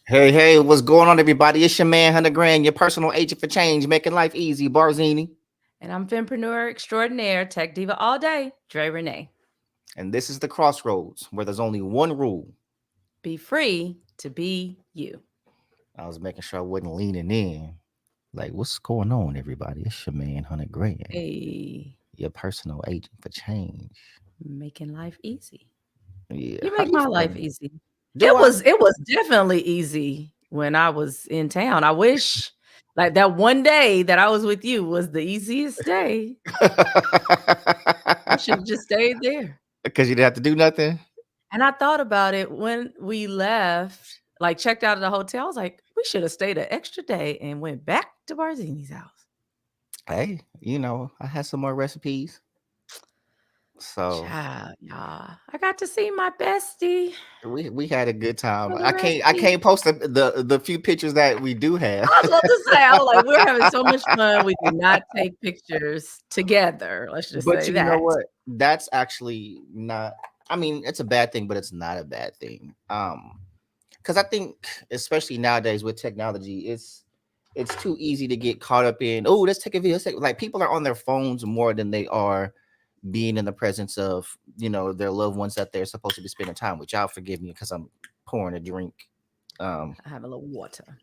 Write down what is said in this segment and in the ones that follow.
Hey, what's going on, everybody? It's your man, Hunter Grand, your personal agent for change, making life easy, Barzini. And I'm Fempreneur Extraordinaire, Tech Diva all day, Dre Renee. And this is the crossroads where there's only one rule. Be free to be you. I was making sure I wasn't leaning in. Like, what's going on, everybody? It's your man, Hunter Grand, Hey, your personal agent for change. making life easy. Yeah, You how make you my life feeling? easy. Do It I? was it was definitely easy when I was in town. I wish like that one day that I was with you was the easiest day. I should have just stayed there. Because you didn't have to do nothing? And I thought about it when we left, like checked out of the hotel. I was like, we should have stayed an extra day and went back to Barzini's house. Hey, I had some more recipes. So Child, y'all. I got to see my bestie we had a good time. for the I recipe. can't post the few pictures that we do have. I was about to say, I was like, we're having so much fun. We did not take pictures together. Let's just But say you know that. what? That's actually not. I mean, it's a bad thing, but it's not a bad thing. Because I think, especially nowadays with technology, it's too easy to get caught up in. Oh, let's take a video. Like people are on their phones more than they are being in the presence of their loved ones that they're supposed to be spending time with. Y'all forgive me because I'm pouring a drink. I have a little water.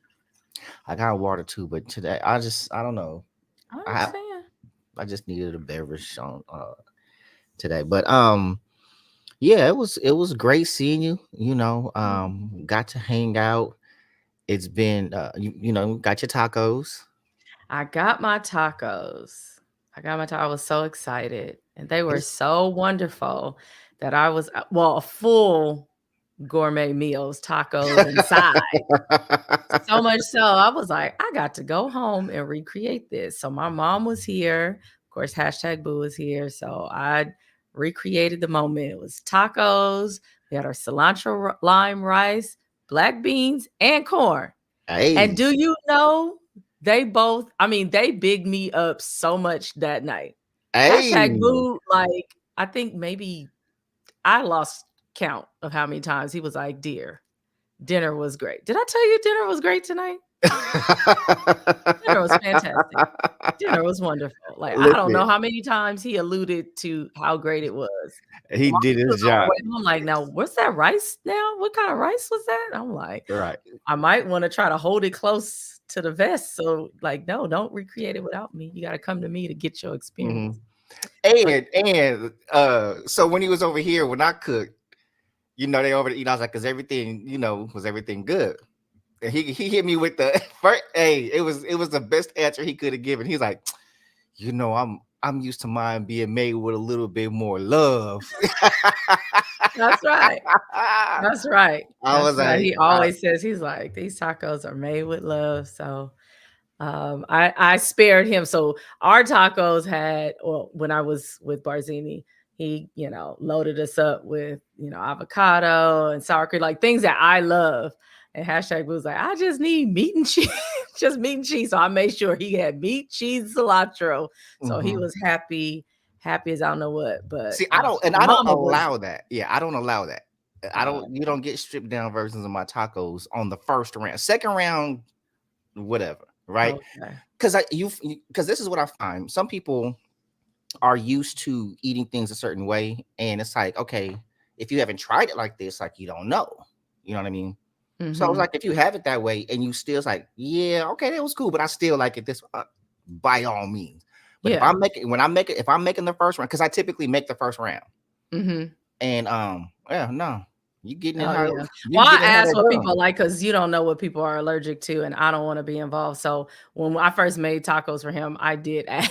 I got water too, but today I don't know. I I understand. I just needed a beverage on today, but yeah, it was great seeing you. Got to hang out. It's been got your tacos. I got my tacos. I was so excited. And they were It's so wonderful that I was, well, a full gourmet meals, tacos and side. So much so, I was like, I got to go home and recreate this. So my mom was here. Of course, hashtag Boo was here. So I recreated the moment. It was tacos. We had our cilantro lime rice, black beans, and corn. And hey, do you know they both, I mean, they bigged me up so much that night. Hashtag hey, Boo, like, I think maybe I lost count of how many times he was like, dear, dinner was great. Did I tell you dinner was great tonight? Dinner was fantastic. Dinner was wonderful. Like, I don't listen, know how many times he alluded to how great it was. he While did he was his on the job way home, I'm like, now what's that rice now? What kind of rice was that? I'm like, right. I might want to try to hold it close to the vest. So, like, no, don't recreate it without me. You got to come to me to get your hmm experience. But so when he was over here when I cooked, they over to eat. I was like, "Cause everything, was everything good?" And he hit me with the first. Hey, it was the best answer he could have given. He's like, I'm used to mine being made with a little bit more love. that's right. That's right. I That's was right. like, He always says, he's like, these tacos are made with love. So, I spared him. So our tacos had, well, when I was with Barzini, he, loaded us up with, avocado and sour cream, like things that I love. And hashtag was like, I just need meat and cheese, just meat and cheese. So I made sure he had meat, cheese, cilantro. So he mhm. was happy as I don't know what. But See, I don't, and my I don't mama was, allow that. Yeah, I don't allow that. I uh, don't. You don't get stripped down versions of my tacos on the first round, second round, whatever, right? okay. Because this is what I find. Some people are used to eating things a certain way, and it's like, okay, if you haven't tried it like this, like you don't know. You know what I mean? So I was Hmm. like, if you have it that way, and you still it's like, yeah, okay, that was cool, but I still like it this by all means. But if Yeah. I'm making when I make it, if I'm making the first round, because I typically make the first round, Hmm. and yeah, no, you getting it Oh, how yeah. you Well, I getting it how asked they're what done. people like because you don't know what people are allergic to, and I don't wanna be involved, so when I first made tacos for him, I did a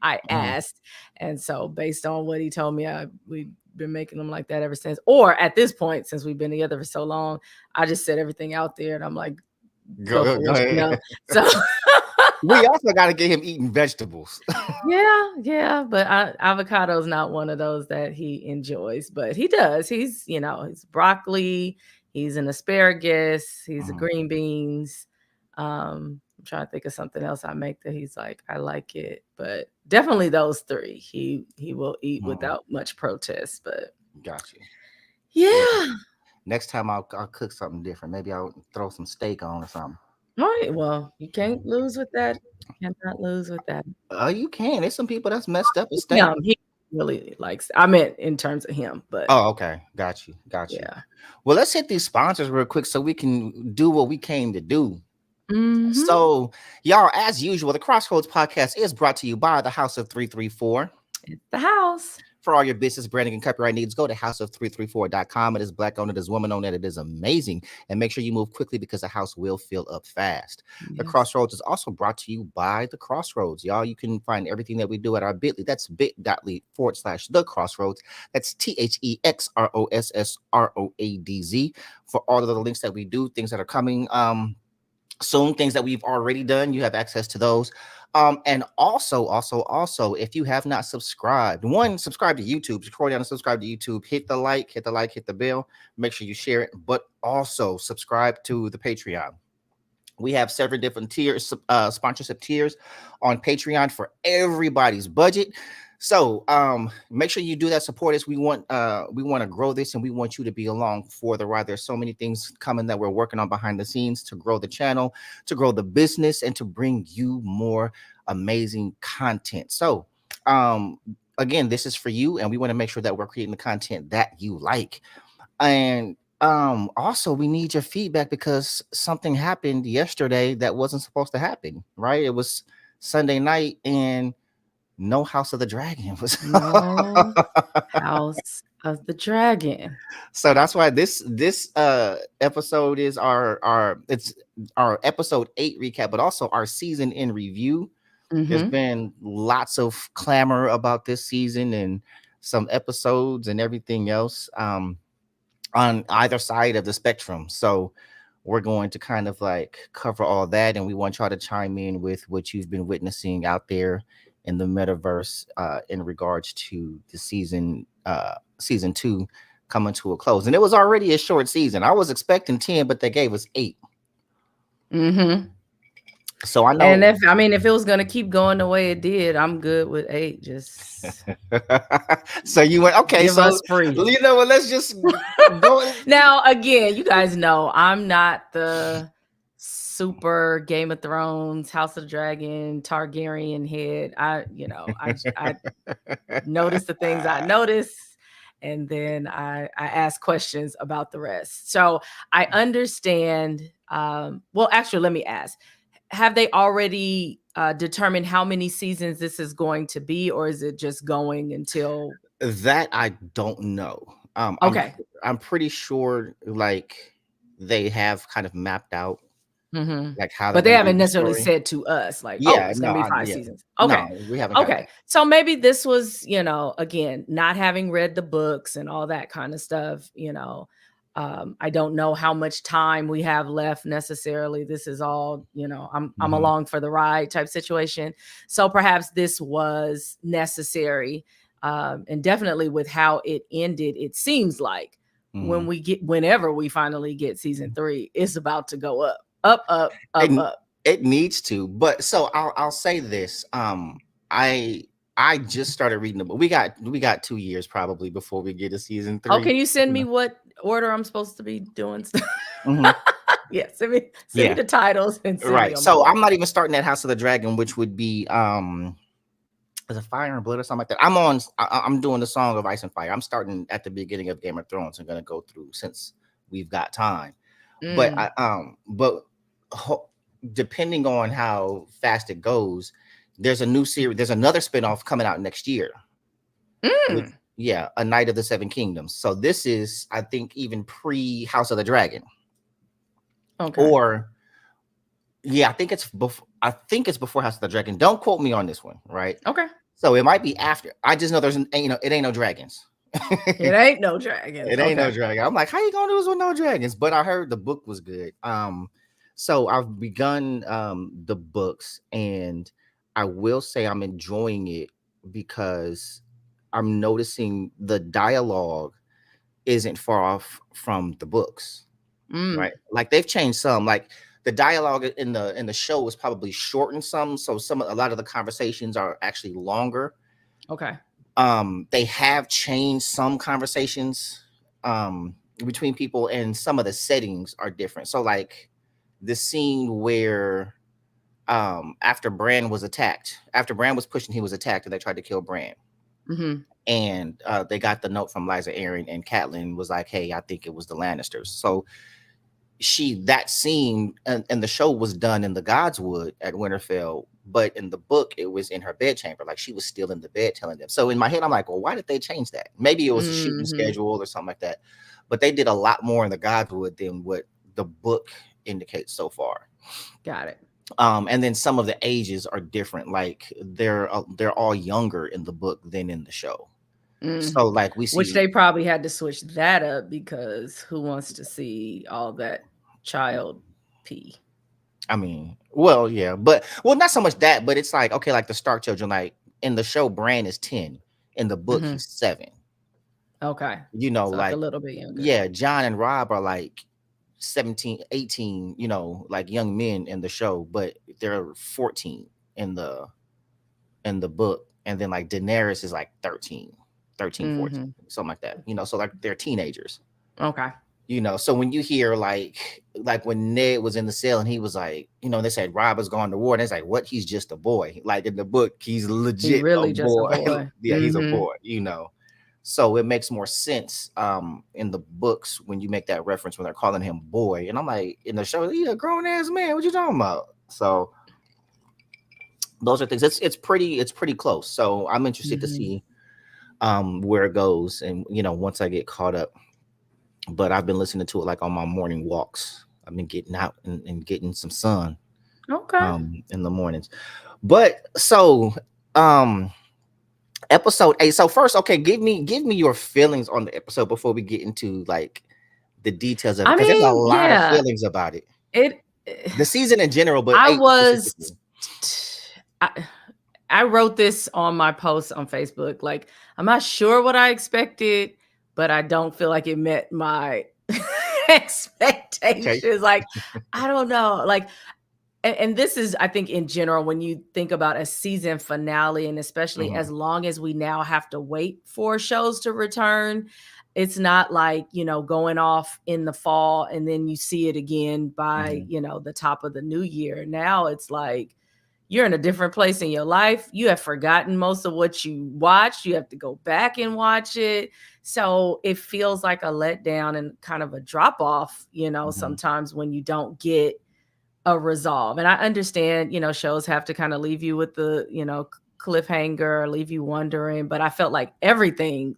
I Mhm. asked, and so based on what he told me, we've been making them like that ever since, or at this point, since we've been together for so long, I just set everything out there, and I'm like, "Go Go for go it," ahead. So We also got to get him eating vegetables. yeah, yeah, but avocado is not one of those that he enjoys, but he does. He's broccoli, he's an asparagus, he's a Mhm. green beans. I'm trying to think of something else I make that he's like, I like it, but definitely those three he will eat Mhm. without much protest. But Got you. Yeah. yeah, Next time I'll cook something different. Maybe I'll throw some steak on or something. All right, well, you can't lose with that. Cannot lose with that. You can. There's some people that's messed up with steak. He really likes I meant in terms of him, but Oh, okay. Got you. Got you. yeah. Well, let's hit these sponsors real quick so we can do what we came to do. Mhm. So, y'all, as usual, the Crossroads podcast is brought to you by the House of 334. It's the house. For all your business branding and copyright needs, go to houseof334.com. It is black owned, it is woman owned, and it is amazing. And make sure you move quickly because the house will fill up fast. The Yes. Crossroads is also brought to you by the Crossroads. Y'all, you can find everything that we do at our bit.ly. That's bit.ly/the Crossroads. That's THEXROSSROADZ for all of the links that we do, things that are coming. Soon, things that we've already done, you have access to those. And also, if you have not subscribed, subscribe to YouTube, scroll down and subscribe to YouTube, hit the like, hit the bell, make sure you share it, but also subscribe to the Patreon. We have several different tiers, sponsorship tiers on Patreon for everybody's budget. So make sure you do that. Support us. We want to grow this, and we want you to be along for the ride. There's so many things coming that we're working on behind the scenes to grow the channel, to grow the business, and to bring you more amazing content. So again, this is for you, and we want to make sure that we're creating the content that you like. And also we need your feedback because something happened yesterday that wasn't supposed to happen, right? It was Sunday night and no House of the Dragon was No House of the Dragon. so that's why this episode is our episode 8 recap, but also our season in review. There's Mhm. been lots of clamor about this season and some episodes and everything else. On either side of the spectrum. So we're going to kind of like cover all that, and we want y'all to chime in with what you've been witnessing out there in the metaverse in regards to the season 2 coming to a close. And it was already a short season. I was expecting 10, but they gave us 8. Mhm. So I And know. if it was gonna keep going the way it did, I'm good with 8. Just So you went okay. give So us free. you know what? Let's just go. Now, again, you guys know I'm not the super Game of Thrones, House of the Dragon, Targaryen head. I notice the things I notice, and then I ask questions about the rest. So I understand. Well, actually, let me ask: have they already determined how many seasons this is going to be, or is it just going until? That I don't know. Okay. I'm pretty sure like they have kind of mapped out Mhm. like how they're But they going to do haven't the necessarily story. said to us like, "Oh, Yeah, it's no, gonna be 5 yeah, seasons." no, Okay. we haven't got Okay. that. So maybe this was, again, not having read the books and all that kind of stuff, I don't know how much time we have left necessarily. This is all, I'm Mhm, along for the ride type situation. So perhaps this was necessary. And definitely with how it ended, it seems like mhm. whenever we finally get season 3, it's about to go up. Up, up, up, And up. it needs to, but so I'll say this. I I just started reading the book. We got 2 years probably before we get to season Oh, 3. can you send You me know? what order I'm supposed to be doing stuff? Mhm. Yeah, send me Yeah, the titles and send me right. on my So way. I'm not even starting at House of the Dragon, which would be is it Fire and Blood or something like that? I'm doing the Song of Ice and Fire. I'm starting at the beginning of Game of Thrones. I'm gonna go through since we've got time. But Mm, ho- depending on how fast it goes, there's a new series. There's another spinoff coming out next year. With mm. yeah, A Knight of the Seven Kingdoms. So this is, I think, even pre House of the Dragon, Okay. or yeah, I think it's before. I think it's before House of the Dragon. Don't quote me on this one, right? Okay. So it might be after. I just know it ain't no dragons. It ain't no dragons. It ain't no Okay. dragon. I'm like, how you gonna do this with no dragons? But I heard the book was good. So I've begun the books, and I will say I'm enjoying it because I'm noticing the dialogue isn't far off from the books, Mm, right? Like they've changed some. Like the dialogue in the show is probably shortened some, so a lot of the conversations are actually longer. okay. They have changed some conversations, between people, and some of the settings are different. So like the scene where after Bran was attacked, after Bran was pushed and he was attacked and they tried to kill Bran, Mhm. and they got the note from Liza Aaron, and Catelyn was like, hey, I think it was the Lannisters. So that scene and the show was done in the Godswood at Winterfell, but in the book it was in her bedchamber, like she was still in the bed telling them. So in my head I'm like, well, why did they change that? Maybe it was a shooting Mhm. schedule or something like that, but they did a lot more in the Godswood than what the book indicates so far. Got it. And then some of the ages are different, like they're all younger in the book than in the show. Mm. So like we Which see, they probably had to switch that up because who wants to see all that child pee? I mean, well, yeah, but well, not so much that, but it's like, okay, like the Stark children, like in the show, Bran is 10, in the book, Mhm. he's 7. Okay. So, like, a Like, little bit younger. yeah, John and Rob are like 17, 18, like young men in the show, but they're 14 in the book. And then like Daenerys is like 13, 14, Mhm. something like that, so like they're teenagers. Okay. So when you hear like when Ned was in the cell and he was like, they said Rob has gone to war, and it's like, what? He's just a boy. Like in the book, he's He legit a really just a boy. boy. Yeah, he's a Mhm. boy. So it makes more sense in the books when you make that reference when they're calling him boy. And I'm like, in the show, he's a grown ass man. What you talking about? So those are things. It's pretty close. So I'm interested to Mhm. see where it goes, and once I get caught up. But I've been listening to it like on my morning walks. I've been getting out and getting some sun Okay. in the mornings. But so um episode 8. So first, okay, give me your feelings on the episode before we get into like the details of it, I because there's a mean, lot of yeah, feelings about it. it The season in general, but I 8 was specifically. I I wrote this on my post on Facebook. Like, I'm not sure what I expected, but I don't feel like it met my Okay. expectations. Like, I don't know. Like, and this is, I think, in general, when you think about a season finale, and especially Hmm. as long as we now have to wait for shows to return, it's not like, going off in the fall and then you see it again by, Hmm. the top of the new year. Now it's like you're in a different place in your life. You have forgotten most of what you watched. You have to go back and watch it. So it feels like a letdown and kind of a drop off, Hmm. sometimes when you don't get a resolve. And I understand, shows have to kind of leave you with the, cliffhanger, leave you wondering, but I felt like everything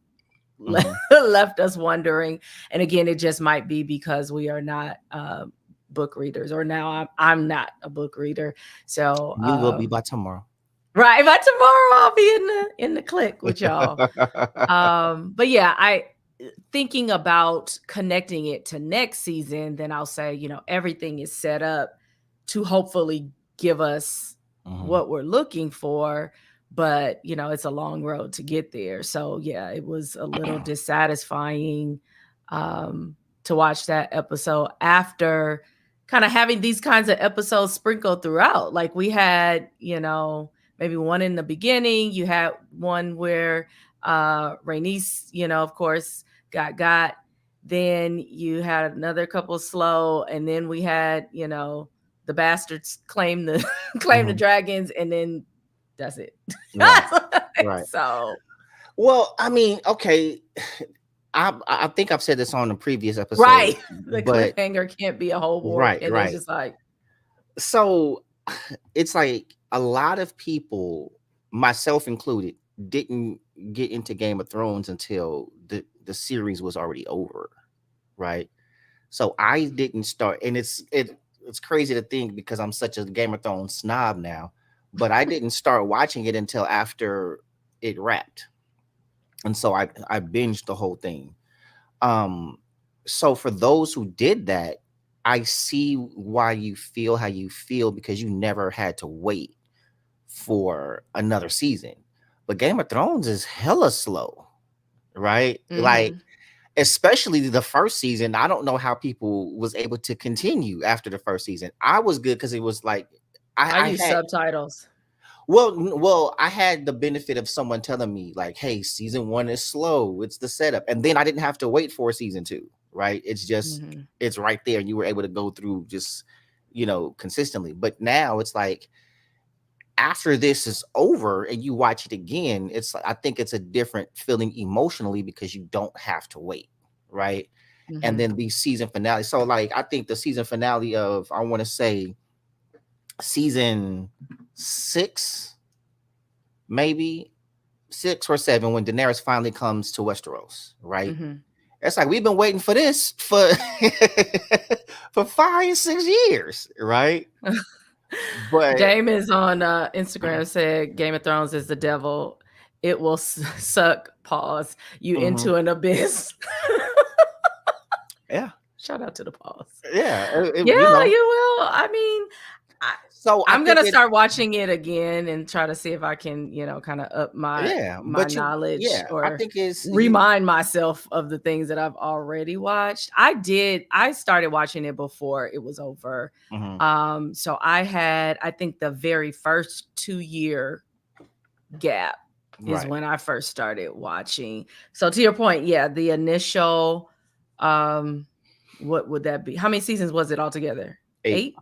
Hmm. left us wondering. And again, it just might be because we are not book readers, or now I'm not a book reader. So You will be by tomorrow. right, by tomorrow I'll be in the click with y'all. But yeah, I thinking about connecting it to next season, then I'll say, everything is set up to hopefully give us Hmm. what we're looking for, but it's a long road to get there. So yeah, it was a little dissatisfying um to watch that episode after kind of having these kinds of episodes sprinkled throughout. Like we had, maybe one in the beginning, you had one where Rhaenys, of course, got. Then you had another couple slow, and then we had, the bastards claim the claim the Hmm. dragons, and then that's it. Right. Right. So Well, I mean, okay. I think I've said this on a previous episode, right, the but cliffhanger can't be a whole war, right, and it's right. just like So it's like a lot of people, myself included, didn't get into Game of Thrones until the series was already over, right? So I didn't start, and it's crazy to think because I'm such a Game of Thrones snob now, but I didn't start watching it until after it wrapped, and so I binged the whole thing. Um, so for those who did that, I see why you feel how you feel because you never had to wait for another season. But Game of Thrones is hella slow, right? Like mhm. especially the first season. I don't know how people was able to continue after the first season. I was good because it was like I I use had subtitles. I had the benefit of someone telling me like, "Hey, season 1 is slow. It's the setup," and then I didn't have to wait for season 2, right? It's just Mhm. it's right there, and you were able to go through just consistently. But now it's like after this is over and you watch it again, it's I think it's a different feeling emotionally because you don't have to wait, right? And Mhm. then the season finale. So like I think the season finale of I want to say season 6, maybe 6 or 7, when Daenerys finally comes to Westeros, right? Mhm. It's like we've been waiting for this for for 5 6 years, right? But Damon's on Instagram said Game of Thrones is the devil. It will suck, pause, you mhm, into an abyss. yeah, Shout out to the pause. yeah, Yeah, you will. I mean, I, So I I'm think gonna it, start watching it again and try to see if I can, kind of up yeah, my but knowledge I or think it's you. remind myself of the things that I've already watched. I started watching it before it was over. Mhm, So I think the very first 2-year gap is right, when I first started watching. So to your point, yeah, the initial um what would that be? How many seasons was it altogether? 8. 8?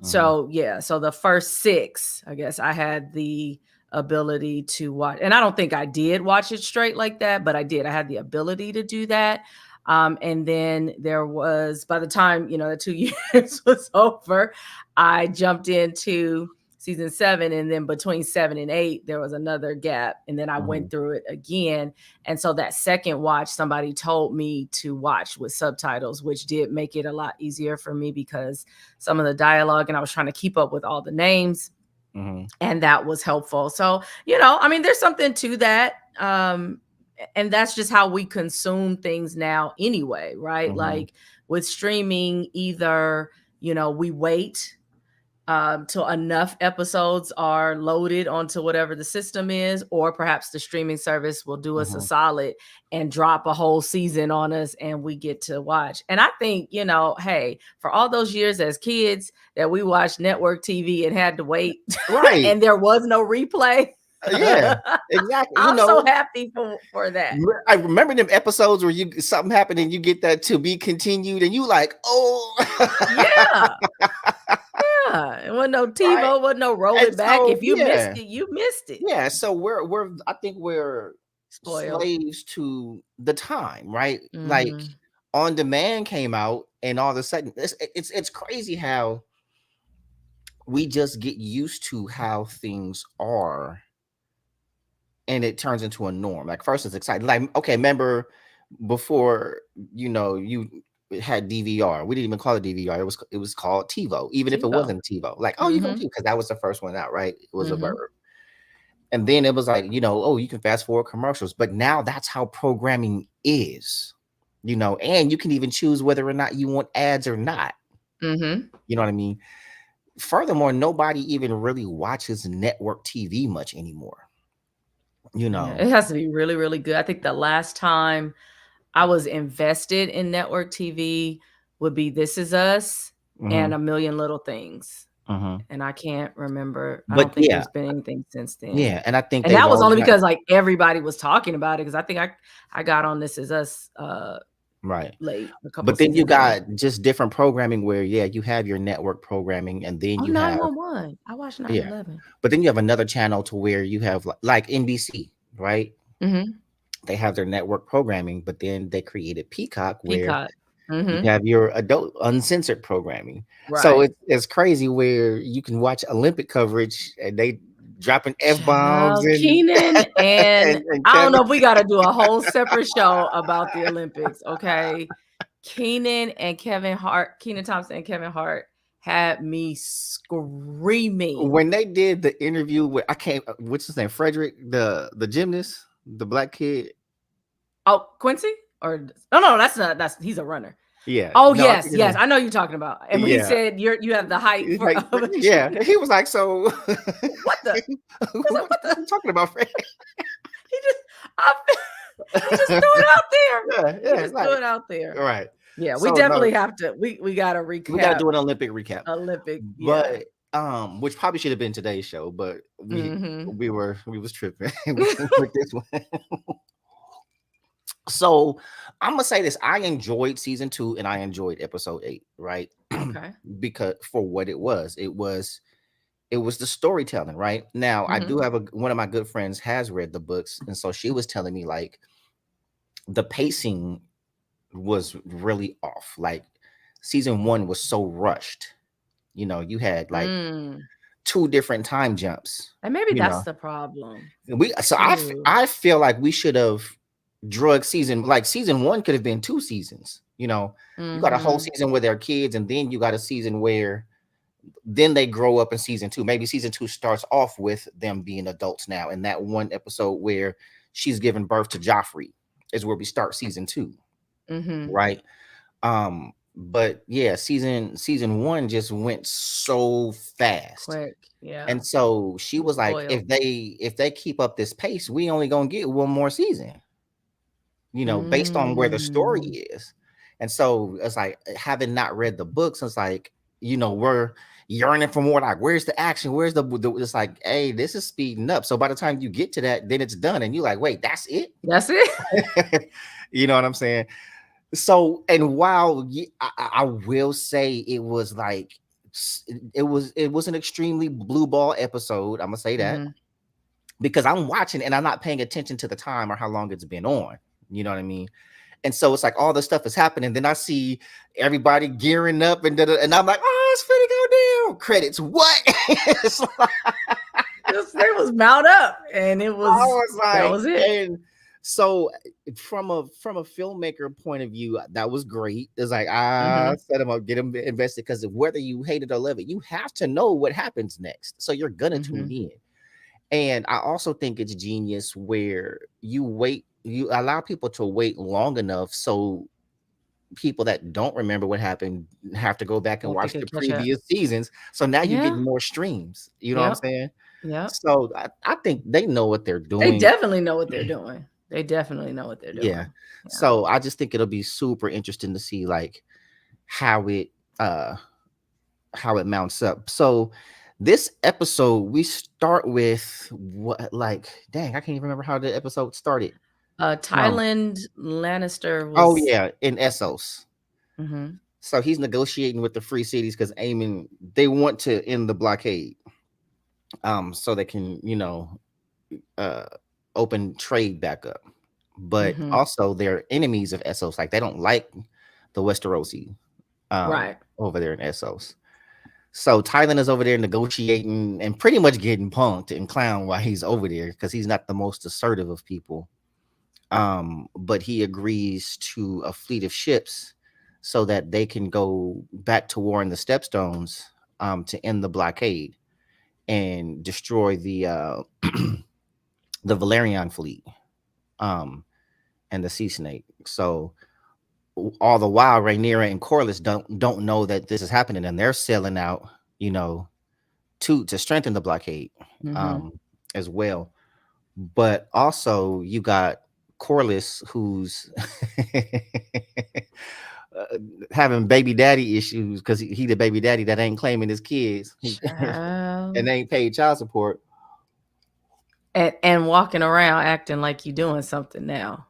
Mhm, So yeah, so the first 6, I guess I had the ability to watch, and I don't think I did watch it straight like that, but I did. I had the ability to do that. And then there was, by the time, the 2 years was over, I jumped into season 7, and then between 7 and 8 there was another gap, and then I mhm, went through it again. And so that second watch, somebody told me to watch with subtitles, which did make it a lot easier for me because some of the dialogue, and I was trying to keep up with all the names, mhm, and that was helpful. So, I mean, there's something to that. And that's just how we consume things now anyway, right? mhm, Like with streaming, either, we wait till enough episodes are loaded onto whatever the system is, or perhaps the streaming service will do us a mhm. solid and drop a whole season on us and we get to watch. And I think, hey, for all those years as kids that we watched network TV and had to wait Right. and there was no replay. Yeah, exactly. I'm so happy for that. I remember them episodes where you something happened and you get that to be continued, and you like, oh, Yeah. Yeah. It wasn't no right. TiVo, wasn't no roll And it back. so If you missed yeah, it, you missed it. yeah. So we're I think we're Spoiled. slaves to the time, right? Like Hmm. on demand came out, and all of a sudden, it's crazy how we just get used to how things are, and it turns into a norm. Like first it's exciting. Like, okay, remember before you had DVR. We didn't even call it DVR. It was called TiVo, even if it TiVo. wasn't TiVo. Like, oh, you can Mhm. because that was the first one out, right? It was a Mhm. verb. And then it was like, oh, you can fast forward commercials. But now that's how programming is, and you can even choose whether or not you want ads or not. Mhm. You know what I mean? Furthermore, nobody even really watches network TV much anymore. You Yeah, know. it has to be really, really good. I think the last time I was invested in network TV would be This Is Us Hmm. and A Million Little Things, Hmm. and I can't remember. I But don't think yeah, there's been anything since then. yeah, and I think And they've that was all only got because, like, everybody was talking about it because I think I got on This Is Us, right. late, a couple But then you seasons in. got just different programming where, yeah, you have your network programming, and then Oh, you have 911. I watched yeah, 911. but then you have another channel to where you have like NBC, right? Mhm. They have their network programming, but then they created Peacock where Peacock. you Mhm. have your adult uncensored programming. So Right. it's crazy where you can watch Olympic coverage and they dropping F bombs Child, and Keenan and and I don't Kevin. know if we gotta do a whole separate show about the Olympics, okay? Keenan Thompson and Kevin Hart had me screaming. When they did the interview with I can't what's his name, Frederick, the gymnast, the black kid. Oh, Quincy? Or no, that's he's a runner. Yeah, Oh, no, I yes, think his yes, name. I know you're talking about. And when he Yeah, said you have the height he's for like, of a yeah. gymnast. He was like, so What the? I said, what what are the? you talking about, Fred? He just I he just threw it out there. Yeah, He yeah, just threw like it out there. right. Yeah, we So no, definitely have to we gotta we got to recap do an Olympic recap, Olympic, yeah. but which probably should have been today's show, but we Mhm. we was tripping with this one. So I'm gonna say this: I enjoyed season 2 and I enjoyed episode 8, right? Okay. Because for what it was the storytelling, right? Now I Mhm. do have one of my good friends has read the books, and so she was telling me like the pacing was really off. Like season 1 was so rushed. You had like Mm. two different time jumps. And maybe You that's know, the problem so too. I feel like we should have drug season 1 could have been 2 seasons. You got a whole Mhm. season with their kids, and then you got a season where then they grow up in season 2. Maybe season 2 starts off with them being adults now. And that one episode where she's giving birth to Joffrey is where we start season 2, Mhm. right? But yeah, season 1 just went so fast. Quick. Yeah. And so she was like, Spoiled. if they keep up this pace, we only gonna get one more season, based on where the story Mm. is. And so it's like having not read the books, it's like, we're yearning for more. Like, where's the action? Where's it's like, hey, this is speeding up. So by the time you get to that, then it's done. And you're like, wait, that's it? That's it? You know what I'm saying? So, and while I will say it was like, it was an extremely blue ball episode. I'm gonna say that Mhm. because I'm watching and I'm not paying attention to the time or how long it's been on. You know what I mean? And so it's like all this stuff is happening. Then I see everybody gearing up and I'm like, oh, it's finna go down. Credits. What? It's like, They was mount up and I was that like, was it. and so from a filmmaker point of view, that was great. It's like Mhm. set them up, get them invested because whether you hate it or love it, you have to know what happens next. So you're gonna tune Mhm. in. And I also think it's genius where you allow people to wait long enough so people that don't remember what happened have to go back and Hope they watch could the catch up. previous seasons. So now you're Yeah. getting more streams. You know what I'm Yep. saying? Yep. So I think they know what they're They doing. definitely know what they're doing. They definitely know what they're Yeah. doing. Yeah. So I just think it'll be super interesting to see like how it uh how it mounts up. So this episode we start with what, like, dang, I can't even remember how the episode started. Um Tyland Lannister oh was yeah, in Essos. mhm. So he's negotiating with the free cities because Aemon, they want to end the blockade, so they can, uh, open trade back up. But Mhm. also they're enemies of Essos. Like they don't like the Westerosi, Right. over there in Essos. So Thailand is over there negotiating and pretty much getting punked and clowned while he's over there because he's not the most assertive of people. But he agrees to a fleet of ships so that they can go back to war in the Stepstones, to end the blockade and destroy the Valerian fleet, um, and the Sea Snake. So all the while, Rhaenyra and Corlys don't know that this is happening, and they're sailing out, you know, to strengthen the blockade, Mhm. um, as well. But also, you got Corlys, who's uh, having baby daddy issues because he the baby daddy that ain't claiming his kids and Child. ain't paid child support. And walking around acting like you doing something now.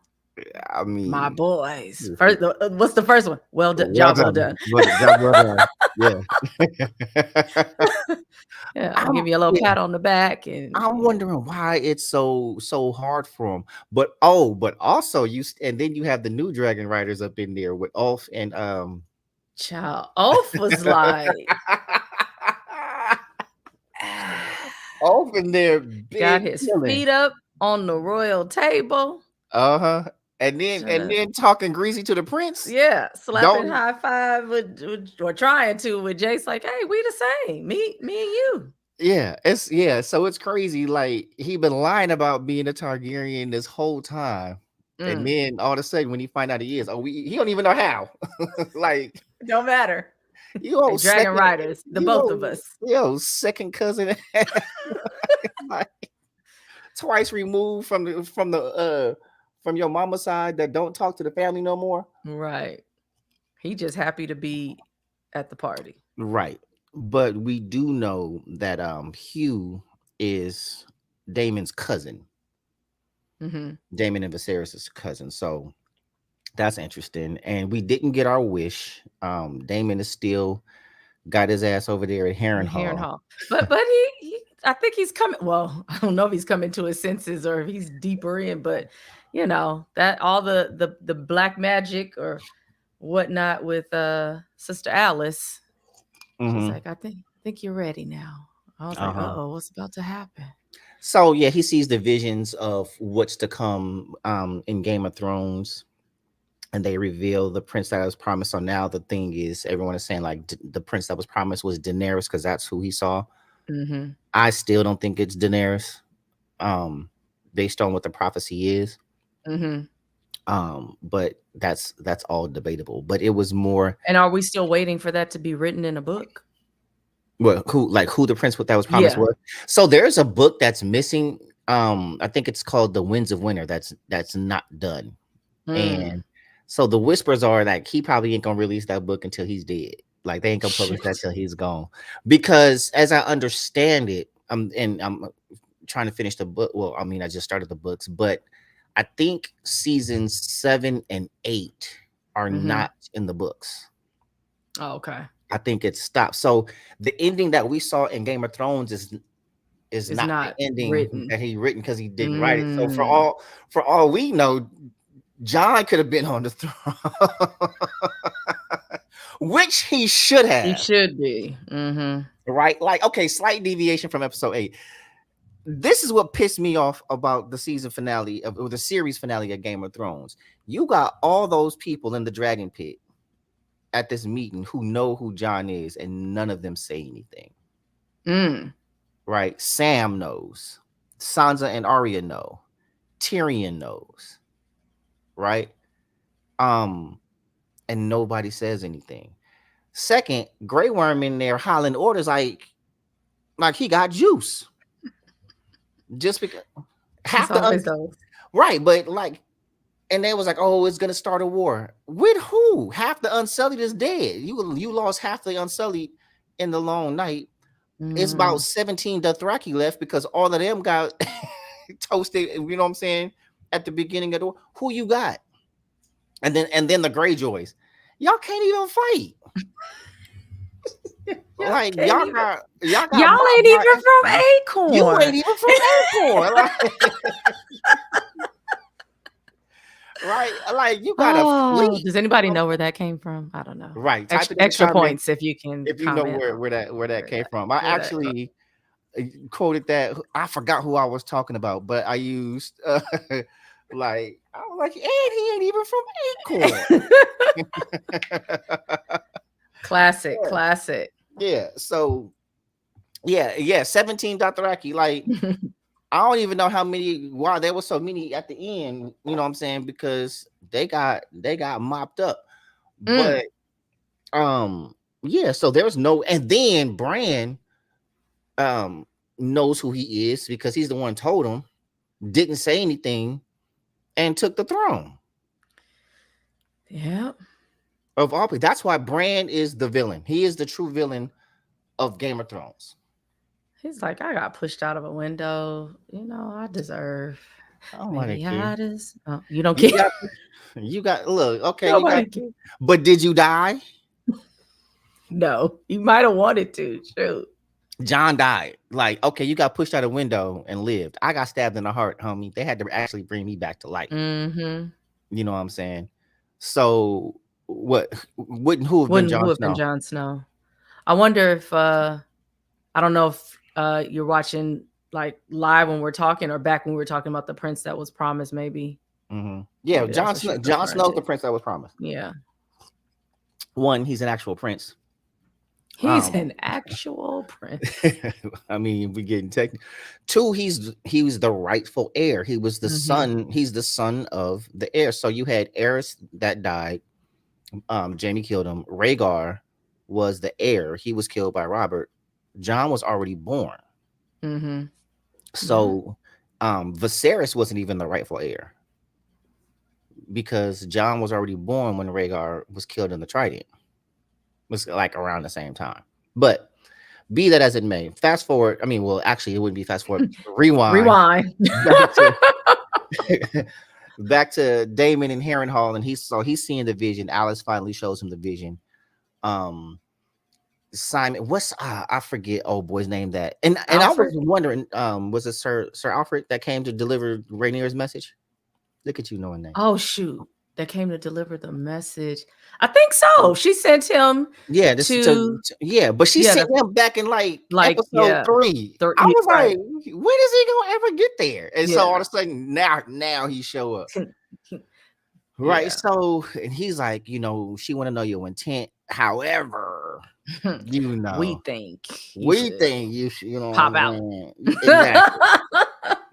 I My mean, boys. First, what's the first one? Well done, well job well done, done. job well done. Yeah. Yeah, I'm give you a little yeah, pat on the back and I'm wondering why it's so hard for him. But also and then you have the new Dragon Riders up in there with Ulf and child. Oath was like Ulf in there got big his killing. feet up on the royal table. Uh-huh. And Trying then talking greasy to the prince. yeah, slapping Don't high five with or trying to with Jace, like, hey, we the same. Me and you. so it's crazy. Like he been lying about being a Targaryen this whole time. And Mm, then all of a sudden when he find out he is, he don't even know how. Like don't matter. you They old dragon second riders, the you both of old us. second cousin like twice removed from your mama's side that don't talk to the family no more. Right. He just happy to be at the party. Right. But we do know that Hugh is Damon's cousin. Hmm. Damon and Viserys' cousin. So That's interesting. And we didn't get our wish. Damon is still got his ass over there at Heron Heron Hall. Hall. But he I think he's coming. Well, I don't know if he's coming to his senses or if he's deeper in, but that all the black magic or whatnot with Sister Alice. She's Hmm. like, I think you're ready now. I was like, Uh-huh. uh-oh, what's about to happen? So yeah, he sees the visions of what's to come in Game of Thrones, and they reveal the prince that was promised. So now the thing is, everyone is saying like the prince that was promised was Daenerys because that's who he saw. Mm-hmm. I still don't think it's Daenerys, um, based on what the prophecy is. Mm-hmm. But that's all debatable. But it was more, And are we still waiting for that to be written in a book? well, who the prince that was promised Yeah. was. So there's a book that's missing. I think it's called The Winds of Winter. That's not done. Mm. And so the whispers are like he probably ain't gonna release that book until he's dead. Like they ain't gonna publish that Shoot. till he's gone. Because as I understand it, I'm trying to finish the book. Well, I mean, I just started the books, but I think seasons 7 and 8 are Mm-hmm. not in the books. Oh, okay. I think it stopped. So the ending that we saw in Game of Thrones is It's not the not ending written. that he written because he didn't write it. So Mm. for all we know, John could have been on the throne, which he should He have. should be. Mm-hmm. Right? Like, okay, slight deviation from episode 8. This is what pissed me off about the season finale of or the series finale of Game of Thrones. You got all those people in the dragon pit at this meeting who know who John is, and none of them say anything. Mm. Right? Sam knows. Sansa and Arya know. Tyrion knows. Right? Um, and nobody says anything. Second, Grey Worm in there hollering orders like he got juice. Just because It's half the always those. right, but like, and they was like, oh, it's gonna start a war with who? Half the Unsullied is dead. You lost half the Unsullied in the long night. It's about Mm. 17 Dothraki left because all of them got toasted. You know what I'm saying? At the beginning of the war, who you got? And then the Greyjoys, y'all can't even fight. Y'all Like can't even. y'all got Y'all mobbed ain't by even from you Acorn. ain't even from Acorn. Like, right? Like you got a Oh, fleet. does anybody know where that came from? I don't know. Right. Type Extra, it in the extra comments points if you can if you know comment on where that where came that from. I where that. actually quoted that. I forgot who I was talking about, but I used like I was like, and he ain't even from Acorn. Classic, Yeah. classic. Yeah. So yeah. 17 Dothraki. Like I don't even know how many. Wow, there was so many at the end. You know what I'm saying? Because they got mopped up. Mm. But yeah. So there's no. And then Bran um knows who he is because he's the one told him. Didn't say anything and took the throne Yeah. of all people. That's why Bran is the villain. He is the true villain of Game of Thrones. He's like, I got pushed out of a window. I deserve. Nobody Maybe care. I just. Oh, you don't You care. got you got look okay. You got Nobody cares. but did you die? No, you might have wanted to. Shoot. John died. Like, okay, you got pushed out a window and lived. I got stabbed in the heart, homie. They had to actually bring me back to life. Mm-hmm. You know what I'm saying? So, what wouldn't who have been Wouldn't Jon who have been Snow? Jon Snow? I wonder if I don't know if you're watching like live when we're talking or back when we were talking about the prince that was promised. Yeah, Maybe that's Jon what Snow. she's Jon referring Snow's to. the prince that was promised. Yeah. One, he's an actual prince. He's an actual prince. I mean, we getting technical. Two, he was the rightful heir. He was the Mm-hmm. son. He's the son of the heir. So you had Eris that died. Jamie killed him. Rhaegar was the heir. He was killed by Robert. John was already born. Mm-hmm. Yeah. So Viserys wasn't even the rightful heir because John was already born when Rhaegar was killed in the Trident. It was like around the same time. But be that as it may, fast forward. I mean, well, actually, it wouldn't be fast forward. Rewind Rewind. back to back to Damon and Harrenhal, and he's seeing the vision. Alice finally shows him the vision. Um, Simon, what's I forget old boy's name that, and I was Alfred. wondering, was it Sir Alfred that came to deliver Rainier's message? Look at you knowing names. Oh shoot. That came to deliver the message. I think so. She sent him Yeah, this is to yeah, but she yeah, sent him back in like like episode yeah, 3. I was right. like, when is he gonna ever get there? And so all of Yeah. a sudden now he show up. Right. Yeah. So and he's like, she want to know your intent. However, you We know, think you we should think you should, pop out. exactly.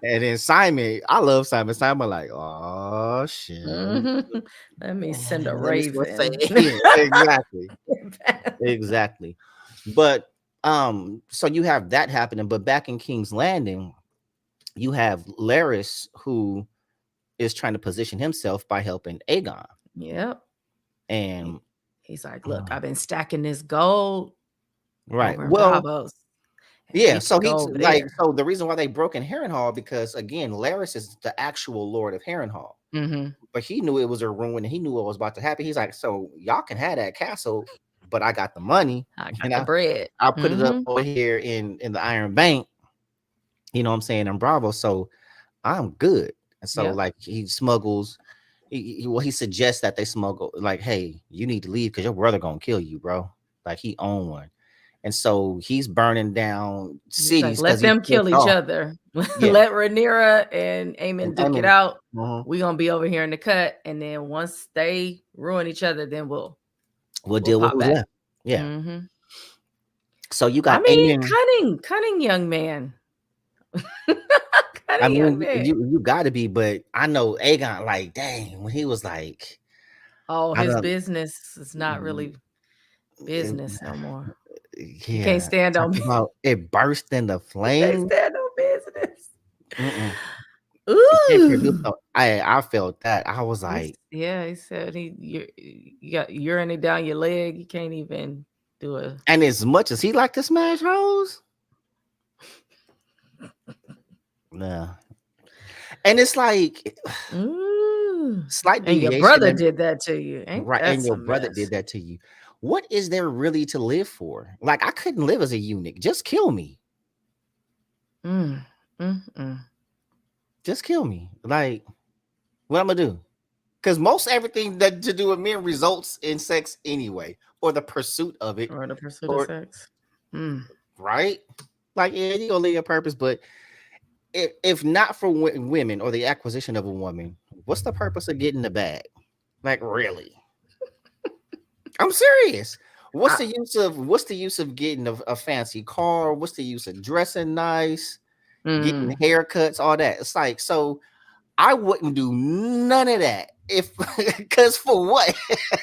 And then Simon, I love Simon. Simon, like, oh shit. Mhm. Let me send a Let me say raven. it. Exactly. Exactly. But so you have that happening, but back in King's Landing, you have Laris who is trying to position himself by helping Aegon. Yep. And He's like, look, I've been stacking this gold right. over in Well, Bravos. And yeah, we so can go he's over like, there. so the reason why they broke in Harrenhal, because again, Laris is the actual Lord of Harrenhal. Mm-hmm. But he knew it was a ruin and he knew what was about to happen. He's like, so y'all can have that castle, but I got the money I got and the bread. I'll put it up Mm-hmm. over here in the Iron Bank, you know what I'm saying, in Bravo. So I'm good. And so Yep. like he smuggles, he suggests that they smuggle, like, hey, you need to leave because your brother gonna kill you, bro. Like he owned one. And so he's burning down He's like, cities because let he's them kill pissed each off. other. Yeah. Let Rhaenyra and Aemon I duke it mean, out. mhm. We're gonna be over here in the cut. And then once they ruin each other, then we'll We'll we'll deal with pop who's back. left. Yeah. Mm-hmm. So you I got mean, Aemon. cunning young man. I Cunning young mean, man. you got to be, but I know Aegon, like, dang, when he was like, Oh, I his don't, business is not mm, really it- business no more. He can't yeah, stand talk on me. about it burst into He can't flames. stand on business. Mm-mm. It can't produce. Ooh. No, I felt that. I was like, He said you got urine down your leg. You can't even do a and as much as he liked to smash hoes, nah. And it's like Ooh. slight And your deviation, brother and did that to you. Ain't right, that and your some brother mess? did that to you. What is there really to live for? Like, I couldn't live as a eunuch. Just kill me. Mm, mm. Just kill me. Like, what I'm gonna do? Because most everything that to do with men results in sex anyway, or the pursuit of it, Or the pursuit of or sex. Mm. right? Like, yeah, you gonna leave a purpose, but if not for women or the acquisition of a woman, what's the purpose of getting the bag? Like, really? I'm serious. I, What's the use of getting a fancy car? What's the use of dressing nice, getting mm. haircuts, all that? It's like, so I wouldn't do none of that if because for what?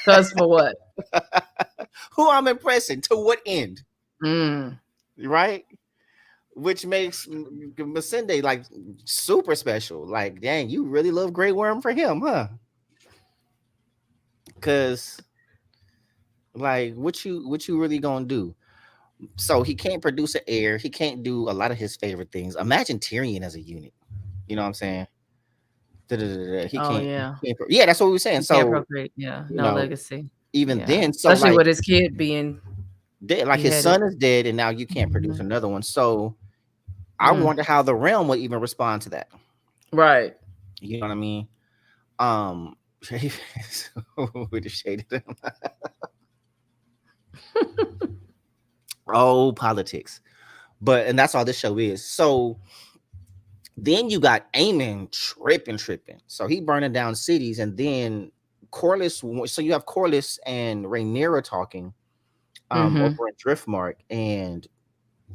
Cause for what? Who I'm impressing to what end? Mm. Right? Which makes Masende like super special. Like, dang, you really love Grey Worm for him, huh? Because like, what you really gonna do? So he can't produce an heir. He can't do a lot of his favorite things. Imagine Tyrion as a unit. You know what I'm saying? Da-da-da-da. He Oh can't. yeah. Yeah, that's what we were saying. You can't So procreate. Yeah. you No know, legacy. even Yeah. then, so Especially like, with his kid being like his beheaded. son is dead, and now you can't produce Mhm. another one. So I Mm. wonder how the realm would even respond to that. Right. You know what I mean? Um, with the shade of them. Oh, politics. But and that's all this show is. So then you got Aemon tripping. So he burning down cities, and then Corlys. So you have Corlys and Rhaenyra talking Mm-hmm. over in Driftmark, and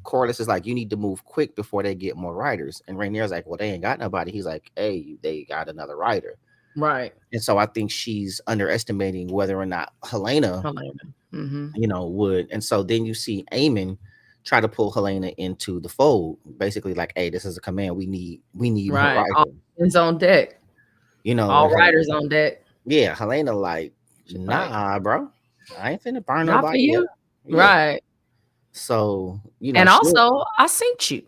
Corlys is like, you need to move quick before they get more riders. And Rhaenyra's like, well, they ain't got nobody. He's like, hey, they got another rider. Right. And so I think she's underestimating whether or not Helena, Helena. Mm-hmm. would. And so then you see Aemon try to pull Helena into the fold, basically like, hey, this is a command. We need more Right. All riders. hands on deck. All And riders on deck. yeah, Helena like, She's like, nah, bro, I ain't finna burn not for nobody up. you. Yeah. Right. So And she, also, I sent you.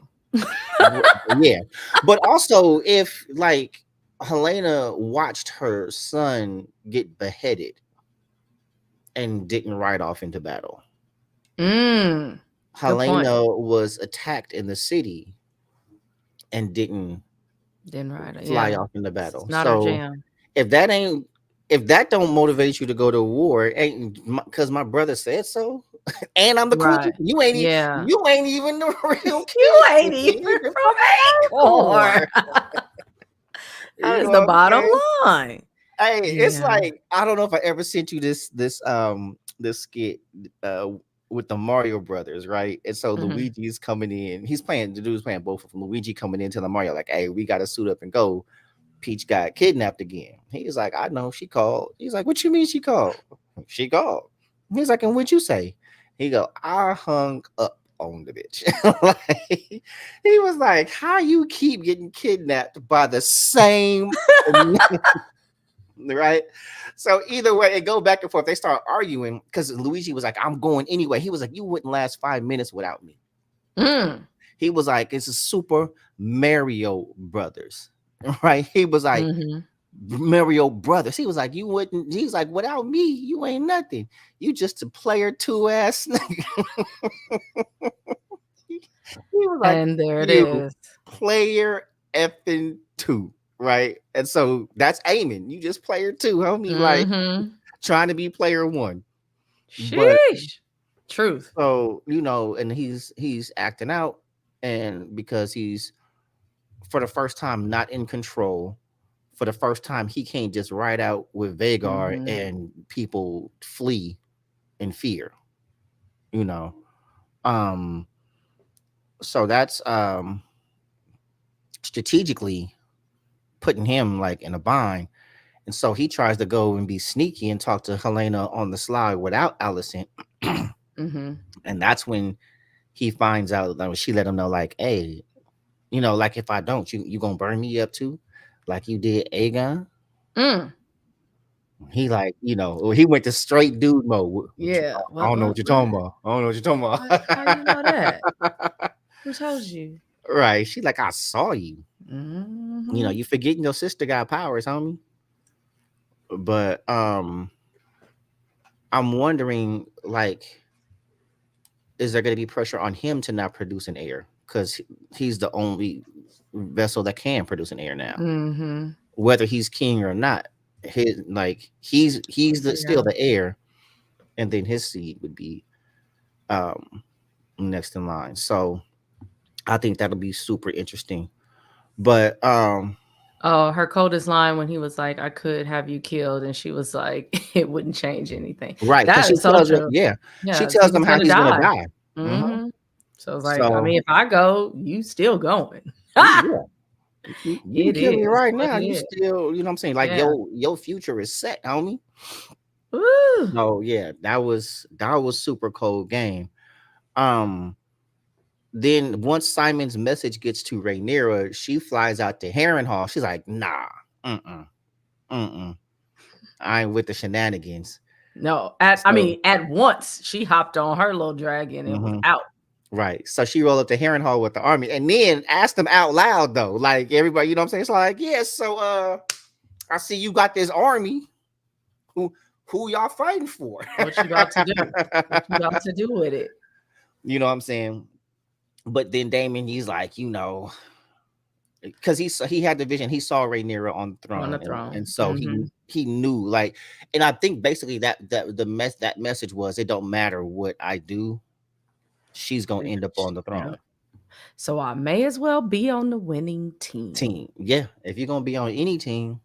yeah, but also if like Helena watched her son get beheaded and didn't ride off into battle. Mm. Good point. Helena was attacked in the city and didn't Didn't ride it. fly Yeah. off into It's battle. not her So jam. if that ain't if that don't motivate you to go to war, it ain't because my brother said so, and I'm the queen. Right. Yeah. You ain't even the real You king. ain't even You're from from Acorn. Acorn. That You is know the what I'm bottom saying? line. Hey, it's Yeah. like I don't know if I ever sent you this skit uh with the Mario brothers, right? And so Mhm. Luigi is coming in. He's playing the dude's playing both of them. Luigi coming into the Mario like, hey, we got to suit up and go. Peach got kidnapped again. He's like, I know she called. He's like, what you mean she called? She called. He's like, and what'd you say? He go, I hung up on the bitch. Like, he was like, how you keep getting kidnapped by the same right? So either way, it go back and forth. They start arguing because Luigi was like, I'm going anyway. He was like, you wouldn't last 5 minutes without me. Mm. He was like, it's a Super Mario Brothers. Right? He was like, Mhm. Mario Brothers. He was like, you wouldn't. He's like, without me, you ain't nothing. You just a player two ass nigga. He was like, And there it you is. player effing two, right? And so that's aiming. You just player two, homie. Like Mhm. trying to be player one. But Sheesh. Truth. so and he's acting out, and because he's for the first time not in control. For the first time, he can't just ride out with Vagar Mhm. and people flee in fear, you know. Um, so that's strategically putting him like in a bind. And so he tries to go and be sneaky and talk to Helena on the sly without Allison. Mhm. And that's when he finds out that she let him know, like, hey, like if I don't, you gonna burn me up too, like you did Aegon. Mm. He like, he went to straight dude mode. Yeah. I don't know what you're talking about. I don't know what you're How you know that? talking about. Who told you? Right. She like, I saw you. Mhm. You forgetting your sister got powers, homie. But I'm wondering, like, is there gonna be pressure on him to not produce an heir? Because he's the only vessel that can produce an heir now. Mhm. Whether he's king or not. He's still Yeah. the heir, and then his seed would be um next in line. So I think that'll be super interesting. But Oh, her coldest line when he was like, "I could have you killed," and she was like, "It wouldn't change anything." right, because That she is so tells him, true. yeah, she Yes, he tells was him how gonna he's gonna die. die. Hmm. Mhm. So it's like, I So mean, if I go, you still going. yeah, you can It kill me is right what now. it You is. still, what I'm saying, like Yeah. your future is set, homie. Woo. No, yeah, that was super cold game. Um, then once Simon's message gets to Rhaenyra, she flies out to Harrenhal. She's like, nah, mm-mm, mm-mm. I ain't with the shenanigans. No, So at once she hopped on her little dragon and was mhm. out. Right. So she rolled up to Harrenhal with the army and then asked them out loud though. Like everybody, you know what I'm saying? It's like, yeah, so I see you got this army. Who who y'all fighting for? What you about to do? What you about to do with it? You know what I'm saying? But then Damon, he's like, because he had the vision. He saw Rhaenyra on the On the throne, and throne. so he Mhm. he knew like, and I think basically that message was, it don't matter what I do, she's gonna end up on the Yeah. throne. So I may as well be on the winning team. Team, yeah. If you're gonna be on any team,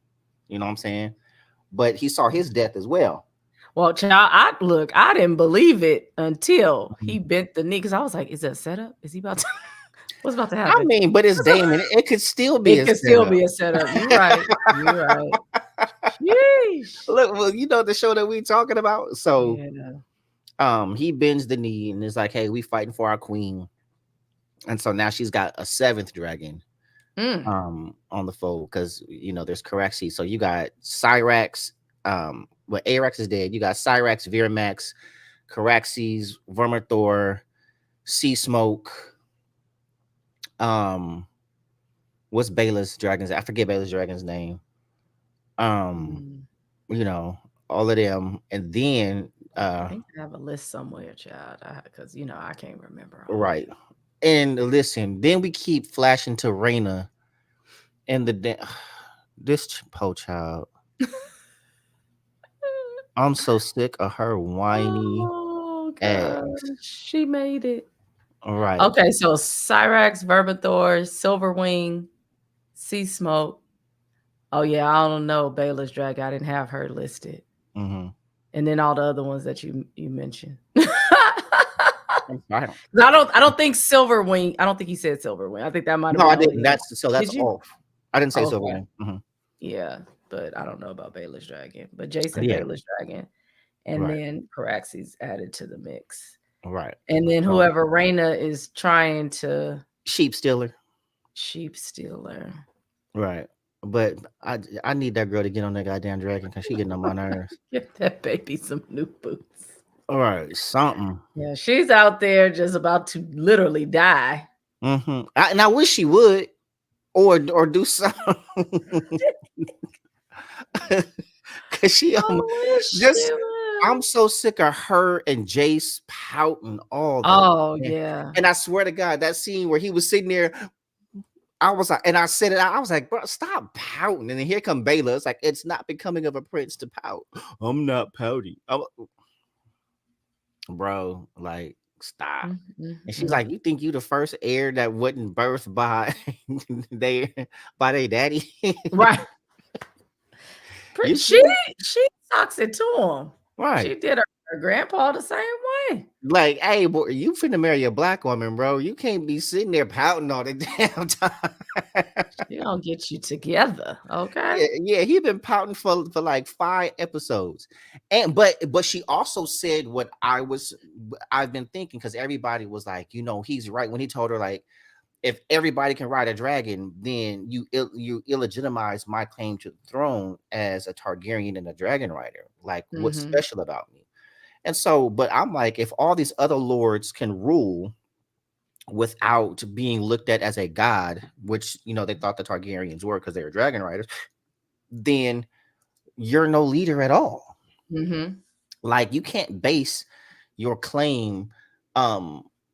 you know what I'm saying. But he saw his death as well. Well, child, I didn't believe it until Mhm. he bent the knee because I was like, is it a setup? Is he about to what's about to I happen? mean, but it's Damon. It could still be It a can still setup. be a setup. You're right. You're right. Sheesh. Look, well, the show that we talking about. So, Yeah. he bends the knee and is like, "Hey, we fighting for our queen." And so now she's got a seventh dragon, Mm. on the fold because there's Caraxes. So you got Cyrax. Well, Arax is dead. You got Cyrax, Viramax, Caraxes, Vermithor, Sea Smoke. Um, what's Baylor's dragons? I forget Baylor's dragon's name. Um, Mm, you know, all of them, and then I think I have a list somewhere, child, because I can't remember all of right. And listen, then we keep flashing to Raina and this po child. it. I'm so sick of her whiny Oh ass. gosh, she made it. Right. Okay, so Cyrax, Verbathor, Silverwing, Sea Smoke. Oh yeah, I don't know Baylor's Drag. I didn't have her listed, Mm-hmm. and then all the other ones that you mentioned. I don't. 'Cause I don't think Silverwing. I don't think he said Silverwing. I think that might have No, I been didn't. only. That's Did you? off. I didn't say Okay. Silverwing. Hmm. Yeah, but I don't know about Baylor's Dragon. But Jason Yeah. Baylor's Dragon, and Right. then Caraxes added to the mix. Right. And then So whoever Raina is trying to sheep stealer. sheep stealer. Right. But I need that girl to get on that goddamn dragon because she getting on my nerves. Get that baby some new boots. All right, something. Yeah, she's out there just about to literally die. Mm-hmm. And I wish she would, or do something. Cause she I wish she just I'm would. so sick of her and Jace pouting all the Oh time. yeah. And I swear to God, that scene where he was sitting there, I was like, and I said it, I was like, bro, stop pouting. And then here come Baylor. It's like it's not becoming of a prince to pout. I'm not pouting. Bro, like, stop. Mm, mm, And she's mm. like, you think you the first heir that wasn't birthed by they by their daddy? Right. You She sure? she talks it to him. Right. She did her grandpa the same way. Like, hey, boy, you finna marry a black woman, bro. You can't be sitting there pouting all the damn time. She don't get you together, okay? Yeah, he been pouting for like 5 episodes, and but she also said what I've been thinking because everybody was like, he's right when he told her like, if everybody can ride a dragon, then you illegitimize my claim to the throne as a Targaryen and a dragon rider. Like, what's Mhm. special about me? And so, but I'm like, if all these other lords can rule without being looked at as a god, which they thought the Targaryens were because they were dragon riders, then you're no leader at all. Mhm. Like, you can't base your claim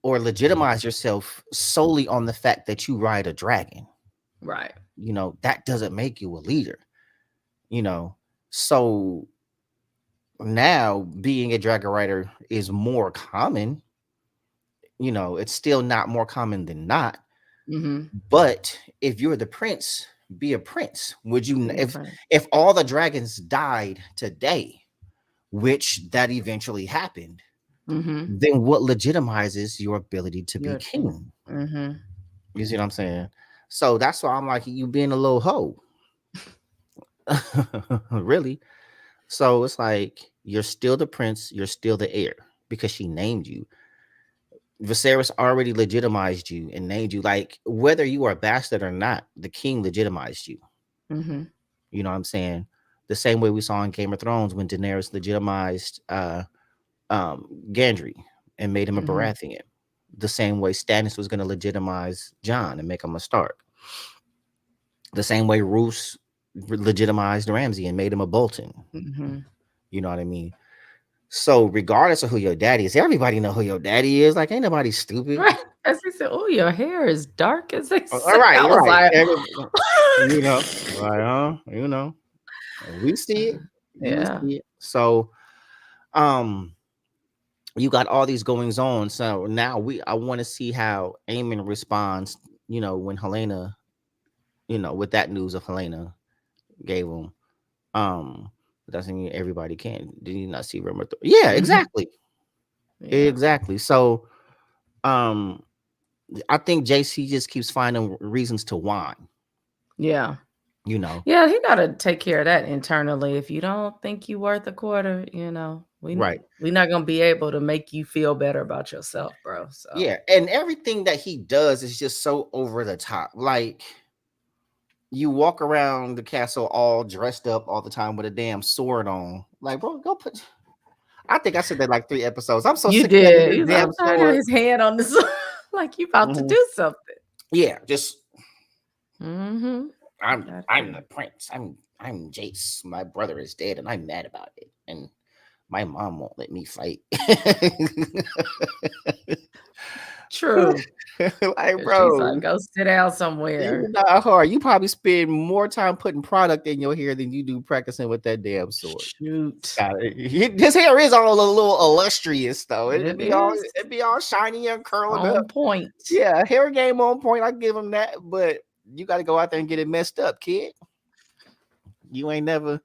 or legitimize yourself solely on the fact that you ride a dragon. Right. That doesn't make you a leader. So now being a dragon rider is more common. It's still not more common than not. Mhm. But if you're the prince, be a prince. Would you, Be a friend. if all the dragons died today, which that eventually happened, Mhm. then what legitimizes your ability to be You're a king. king? Mhm. You see what I'm saying? So that's why I'm like, you being a little hoe. Really? So it's like, you're still the prince, you're still the heir because she named you. Viserys already legitimized you and named you. Like, whether you are a bastard or not, the king legitimized you. Mhm. You know what I'm saying? The same way we saw in Game of Thrones when Daenerys legitimized Gendry and made him a Mhm. Baratheon. The same way Stannis was going to legitimize Jon and make him a Stark. The same way Roose legitimized Ramsay and made him a Bolton. Mhm. You know what I mean? So regardless of who your daddy is, everybody know who your daddy is. Like, ain't nobody stupid. Right. As he said, "Oh, your hair is dark," as they All say. right, I you're was right. like, Right, we see it. You yeah. see it. So, um, you got all these goings on. So now I want to see how Aemon responds. When Helena, with that news of Helena gave him. But doesn't mean everybody can. Did you not see Rumor? Yeah, Mhm. exactly, Yeah. exactly. So, um, I think JC just keeps finding reasons to whine. Yeah. You know, Yeah, he gotta take care of that internally. If you don't think you worth a quarter, right? we not gonna be able to make you feel better about yourself, bro. So Yeah, and everything that he does is just so over the top. Like, you walk around the castle all dressed up all the time with a damn sword on. Like, bro, go put. I think I said that like 3 episodes. I'm so you sick of that did. nigga He's like, damn I got sword. his hand on this like you about to Mhm. do something. Yeah, just Mm-hmm. Got I'm the to. prince. I'm Jace. My brother is dead, and I'm mad about it. And my mom won't let me fight. True. Like, 'Cause she's like, bro, go sit down you somewhere. not hard. You probably spend more time putting product in your hair than you do practicing with that damn sword. Shoot. His hair is all a little illustrious though. It'd It be all is it'd be all shiny and curling up. on point. Yeah, hair game on point. I give him that, but you got to go out there and get it messed up, kid. You ain't never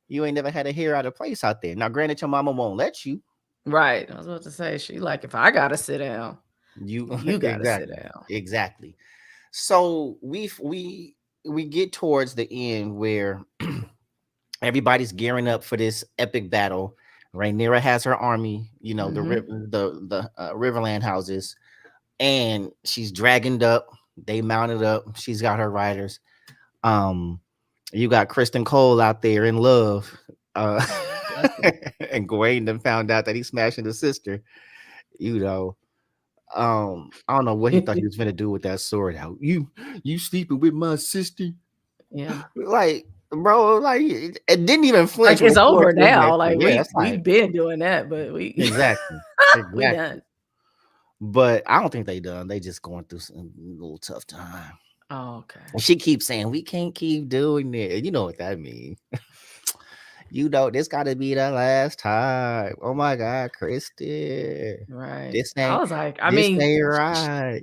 you ain't never had a hair out of place out there. Now, granted, your mama won't let you. Right. I was about to say, she like, if I gotta sit down, You you gotta sit exactly, down. exactly. So we get towards the end where everybody's gearing up for this epic battle. Rhaenyra has her army, Mm-hmm. the Riverland houses, and she's dragging up. They mounted up. She's got her riders. Um, you got Kristen Cole out there in love. Uh, and Gawain then found out that he's smashing his sister. You know, I don't know what he thought he was gonna do with that sword out. You sleeping with my sister? Yeah. Like, bro, like it didn't even flinch Like, it's before over it was like, now. Like, yeah, we it's like we've been doing that, but we exactly, we exactly. done. But I don't think they done. They just going through some little tough time. Oh, okay. And she keeps saying we can't keep doing it. You know what that means. You know this got to be the last time. Oh my God, Christy, Right. this I ain't was like, I this mean, ain't right.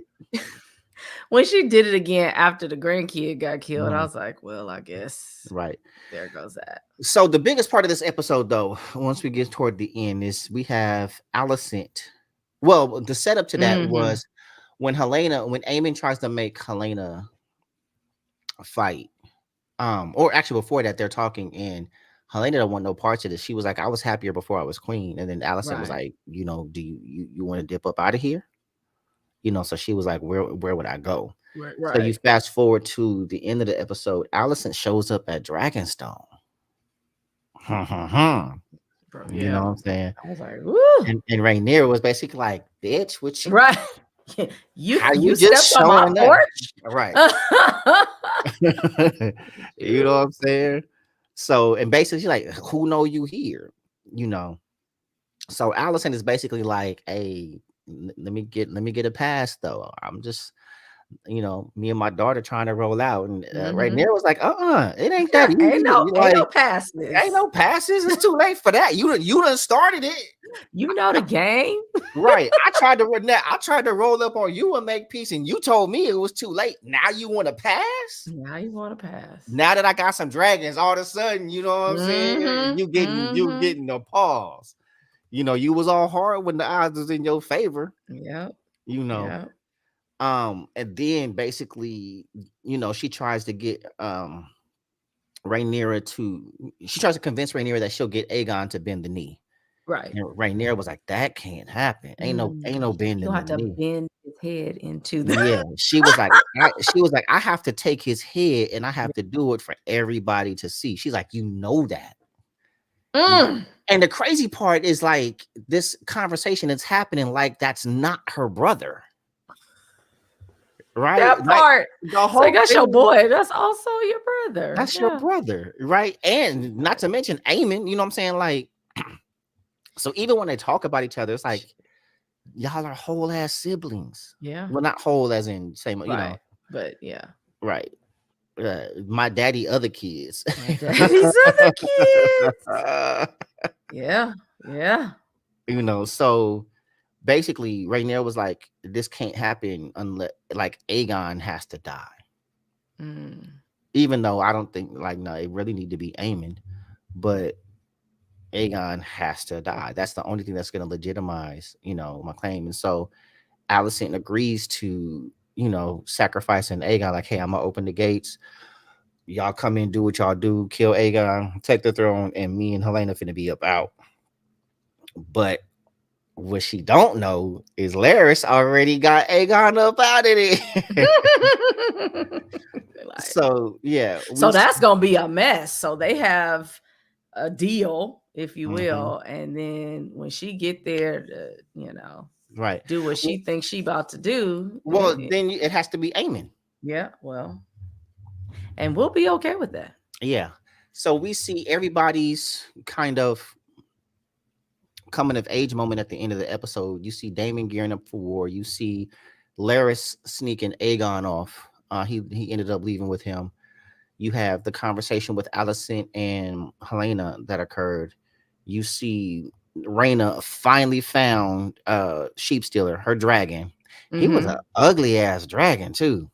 when she did it again after the grandkid got killed, I Mhm. was like, well, I guess Right. there goes that. So the biggest part of this episode, though, once we get toward the end, is we have Alicent. Well, the setup to that Mm-hmm. was when Aemon tries to make Helena fight. Or actually before that, they're talking and Helena don't want no parts of this. She was like, I was happier before I was queen. And then Alicent was Right. like, do you want to dip up out of here? So she was like, where would I go? Right. So you Right. fast forward to the end of the episode, Alicent shows up at Dragonstone. Bro, You know yeah. what I'm saying? I was like, woo. And Rhaenyra was basically like, bitch, what you Right. you how you you just stepped on my showing up? porch. Right. You know what I'm saying? So, and basically, she's like, who know you here? You know. So Allison is basically like, hey, let me get a pass though. I'm just, me and my daughter trying to roll out. And right Mm-hmm. there was like, it ain't that ain't easy. no ain't no Like, past ain't this. no passes. It's too late for that. You done started it. You know the game. Right. I tried to roll up on you and make peace, and you told me it was too late. Now you want to pass? Now you want to pass. Now that I got some dragons, all of a sudden, you know what I'm saying? Mm-hmm. You Mm-hmm. getting the pause. You was all hard when the odds was in your favor, Yep. you know. Yep. And then basically, she tries to get Rhaenyra she tries to convince Rhaenyra that she'll get Aegon to bend the knee. Right. And Rhaenyra was like, that can't happen. Ain't no You bending don't the have to knee. bend his head into the Yeah, she was like, I have to take his head and I have to do it for everybody to see. She's like, that. Mm, And the crazy part is like this conversation is happening like that's not her brother, right? that Like part. the It's like whole that's your thing, boy. That's also your brother. that's your Yeah. brother, right? And not to mention Aemon, you know what I'm saying? Like, so even when they talk about each other, it's like y'all are whole ass siblings. Yeah. Well, not whole as in same, Right. But yeah. right. My daddy, other kids. My daddy's other kids. Yeah. Yeah. So basically, Rhaenyra was like, this can't happen unless like Aegon has to die. Mm, Even though I don't think like no, it really need to be Aemon, but Aegon has to die. That's the only thing that's gonna legitimize, my claim. And so Alicent agrees to, sacrificing Aegon, like, hey, I'm gonna open the gates. Y'all come in, do what y'all do, kill Aegon, take the throne, and me and Helena finna be up out. But what she don't know is Laris already got Aegon up out of it. like, So yeah, so that's gonna be a mess. So they have a deal, if you Mhm, will, and then when she get there to, right. do what she thinks she about to do, Well, then it has to be Aemon. yeah, well, and we'll be okay with that. Yeah. So we see everybody's kind of coming of age moment at the end of the episode. You see Damon gearing up for war. You see Laris sneaking Aegon off. He ended up leaving with him. You have the conversation with Alicent and Helena that occurred. You see Rhaena finally found Sheep Stealer, her dragon. He was an Hmm. ugly ass dragon too.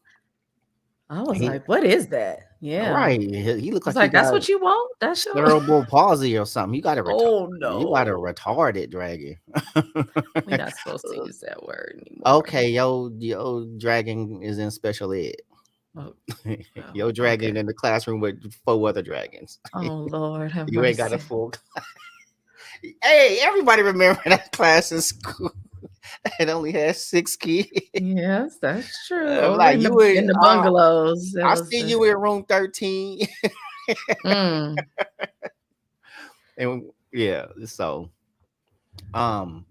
I was He like, what is that? Yeah. right. I He looked was like he like, that's got what you want? That's your cerebral palsy or something. oh You got a no. retarded dragon. We're not supposed to use that word anymore. Okay, yo dragon is in special ed. Oh, well, Your okay. dragon in the classroom with four other dragons. Oh Lord, have You ain't got a mercy. full. Hey, everybody remember that class in school? It only had 6 kids. Yes, that's true. Over Like in you were, the bungalows, there I was see you just in room 13. mm, And yeah, so um,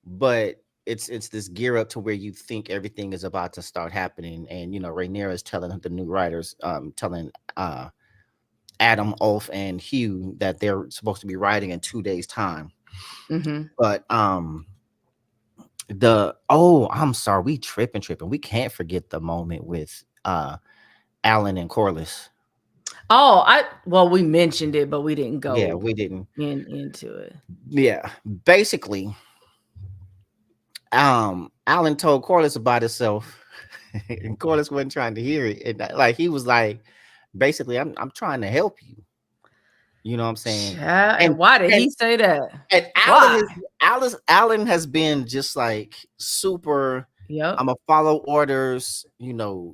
but it's this gear up to where you think everything is about to start happening, and Rhaenyra is telling the new writers, telling Adam, Ulf, and Hugh that they're supposed to be writing in 2 days' time. hmm. But the oh, I'm sorry, we tripping. We can't forget the moment with Alan and Corliss. Oh, well, we mentioned it, but we didn't Yeah, go we didn't. into it. Yeah, basically, Alan told Corliss about himself, and Corliss wasn't trying to hear it. And like he was like, basically, I'm trying to help you. You know what I'm saying? Child, And and why did and he say that? and Alan Why? is Alan has been just like super. I'm Yep. gonna follow orders.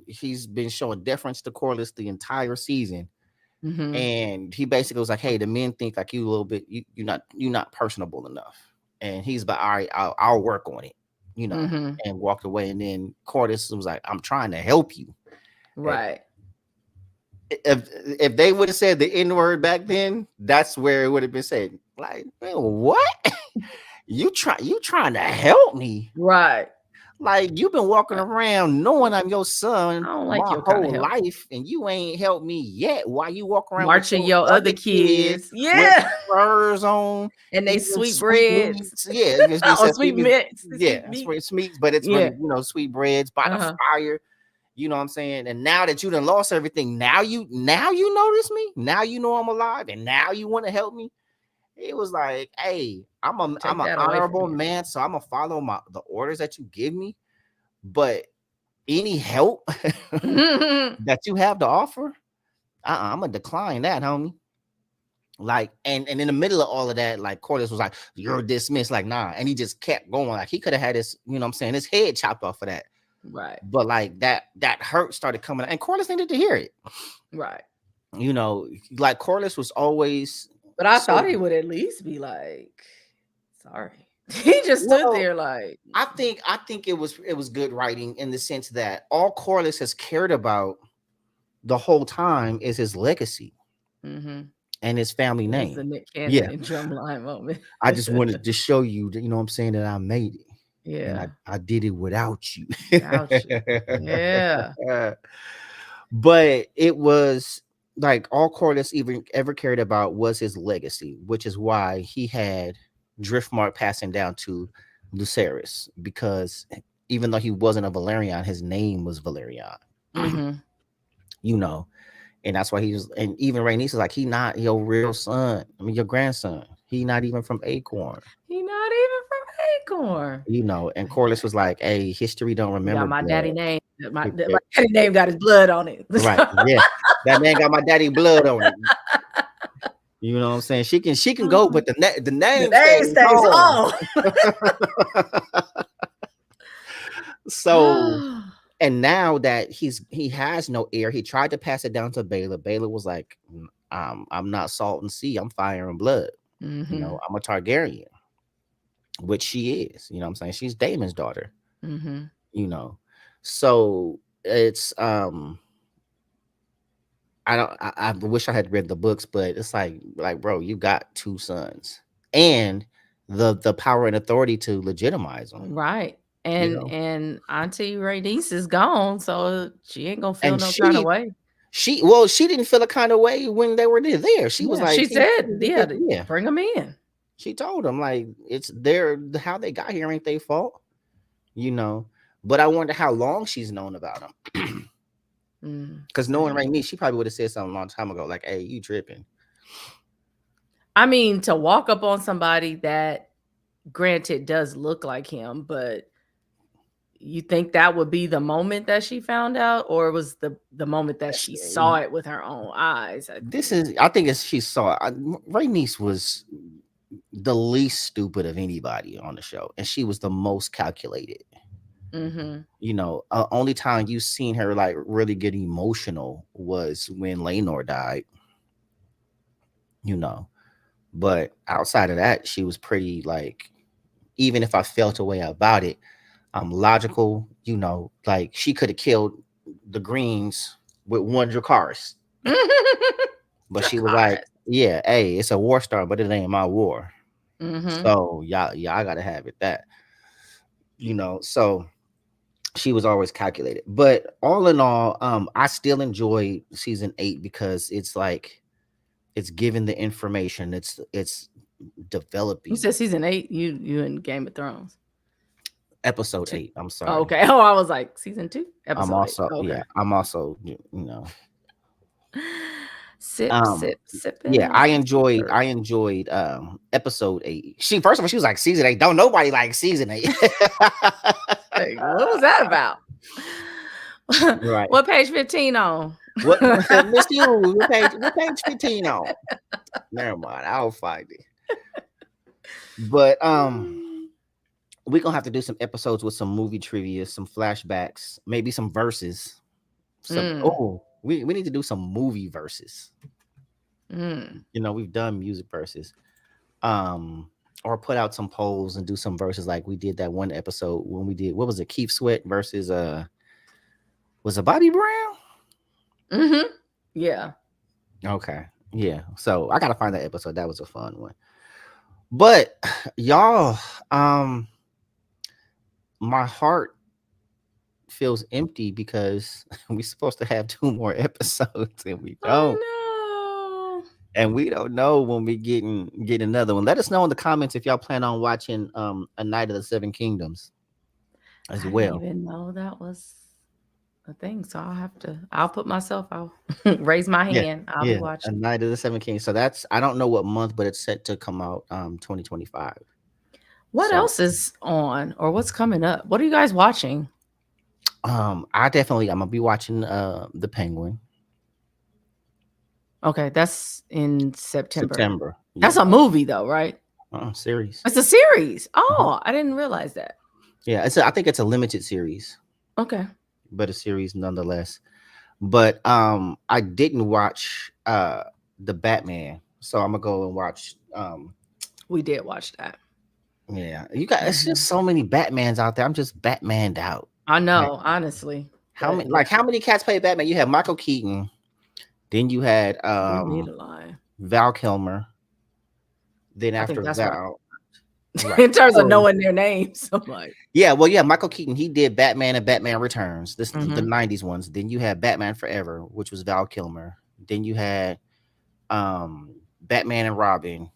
He's been showing deference to Corliss the entire season, Hmm. and he basically was like, "Hey, the men think like you a little bit. You're not personable enough." And he's like, "All right, I'll work on it," Hmm. and walked away. And then Corliss was like, "I'm trying to help you." And Right. if they would have said the N word back then, that's where it would have been said. Like, "Man, what? You trying to help me? Right. Like you've been walking Right. around knowing I'm your I son don't like my your kind of whole help. life, and you ain't helped me yet. Why you walk around with Marching your your other other kids kids. with Yeah. furs on, And they eating sweet sweet breads. meats? Yeah, they Or said sweet sweet meats. mints. The Yeah, sweet that's meat. where it's meats, but it's really Yeah. sweet breads by the Uh-huh. fire. You know what I'm saying? And now that you done lost everything, now you notice me. Now you know I'm alive, and now you want to help me. It was like, hey, I'm Take an that away from honorable you. man, so I'm gonna follow the orders that you give me. But any help that you have to offer, I'm gonna decline that, homie. Like, and in the middle of all of that, like Corliss was like, "You're dismissed." Like, nah, and he just kept going. Like, he could have had his, what I'm saying, his head chopped off of that. Right. But like that hurt started coming out, and Corliss needed to hear it. Right. You know, like Corliss was always But I so thought he would at least be like, sorry. He just stood well. there like, I think it was good writing in the sense that all Corliss has cared about the whole time is his legacy mm-hmm. and his family It was the name. Nick Cannon Yeah, and drumline moment. I just wanted to show you that, what I'm saying, that I made it, and I Yeah. I did it without you. Without you. Yeah. But it was like all Corliss even ever cared about was his legacy, which is why he had Driftmark passing down to Lucerys, because even though he wasn't a Valerian, his name was Valerian. Mm-hmm. you know, and that's why he was. And even Rhaenys is like, he not your real son. I mean, your grandson. He not even from Acorn. He not even from Acorn. And Corliss was like, "Hey, history don't He got remember my daddy blood." name. My He said, daddy name got his blood on it. right? Yeah, that man got my daddy blood on it. You know what I'm saying? She can go, but the The name name stays stays home. on. So, and now that he has no heir, he tried to pass it down to Baylor. Baylor was like, I'm not salt and sea. I'm fire and blood. Mm-hmm. I'm a Targaryen, which she is. You know what I'm saying? She's Daemon's daughter. Mm-hmm. You know, so it's I don't. I wish I had read the books, but it's like, bro, you got two sons, and the power and authority to legitimize them. Right. You And know, Auntie Raynice is gone, so she ain't gonna feel and no kind of she way. she didn't feel a kind of way when they were there. She was Yeah, like, she said, yeah, yeah. bring them in. She told him like it's their how they got here ain't their fault, you know. But I wonder how long she's known about him. Because knowing Same. Raimi, she probably would have said something a long time ago, like, "Hey, you tripping." I mean, to walk up on somebody that, granted, does look like him, but you think that would be the moment that she found out, or it was the moment that That's she saw it with her own eyes? I this think. is. I think it's she saw. Raimi was the least stupid of anybody on the show, and she was the most calculated. Mm-hmm. You know, only time you seen her like really get emotional was when Lenore died. You know, but outside of that, she was pretty like. Even if I felt a way about it, logical. You know, like she could have killed the Greens with one Dracarys, but she was like, Dracarys. "Yeah, hey, it's a war star, but it ain't my war." Mm-hmm. So y'all gotta have it that, you know. So she was always calculated. But all in all, I still enjoy season 8 because it's like it's giving the information. It's You developing said season 8. You in Game of Thrones episode two? 8. I'm Oh, sorry. okay. Oh, I was like season 2, I'm episode 8. also Okay. yeah. I'm also you know Sip, um sip, sipping yeah. on I some enjoyed syrup. I enjoyed episode 8. She first of all she was like season 8. Don't nobody like season 8. Like, what was that about? Right. What page 15 on? What Miss you? What page 15 on? Never mind. I'll find it. But we're gonna have to do some episodes with some movie trivia, some flashbacks, maybe some verses. Some Mm, we need to do some movie verses. mm. You know, we've done music verses. Um, or put out some polls and do some verses like we did that one episode when we did what was it, Keith Sweat versus was it Bobby Brown? Mhm. Yeah. Okay. Yeah. So I gotta find that episode. That was a fun one. But y'all, my heart feels empty because we're supposed to have 2 more episodes and we don't. I know. And we don't know when we get another one. Let us know in the comments if y'all plan on watching A Night of the Seven Kingdoms as I didn't well. even know that was a thing. So I'll put myself I'll raise my Yeah. hand. I'll be Yeah. A watching. Night of the Seven Kings. So that's I don't know what month, but it's set to come out 2025. What So else is on or what's coming up? What are you guys watching? I'm gonna be watching The Penguin Okay, that's in September. September. That's Yeah. a movie though, right? Series. It's a series. Mhm. Oh, I didn't realize that. Yeah, I think it's a limited series, Okay. but a series nonetheless. But I didn't watch the Batman, so I'm gonna go and watch. We did watch that. Yeah, you got it's just Mhm. so many Batmans out there. I'm just Batmaned out. I Like know, honestly. how But many yeah, how many cats play Batman? You had Michael Keaton, then you had leave me to lie. Val Kilmer, then I think after that's what Val, right? in terms of Oh, knowing their names. I'm like, yeah, well, yeah, Michael Keaton, he did Batman and Batman Returns, the mhm. '90s ones. Then you had Batman Forever, which was Val Kilmer. Then you had Batman and Robin,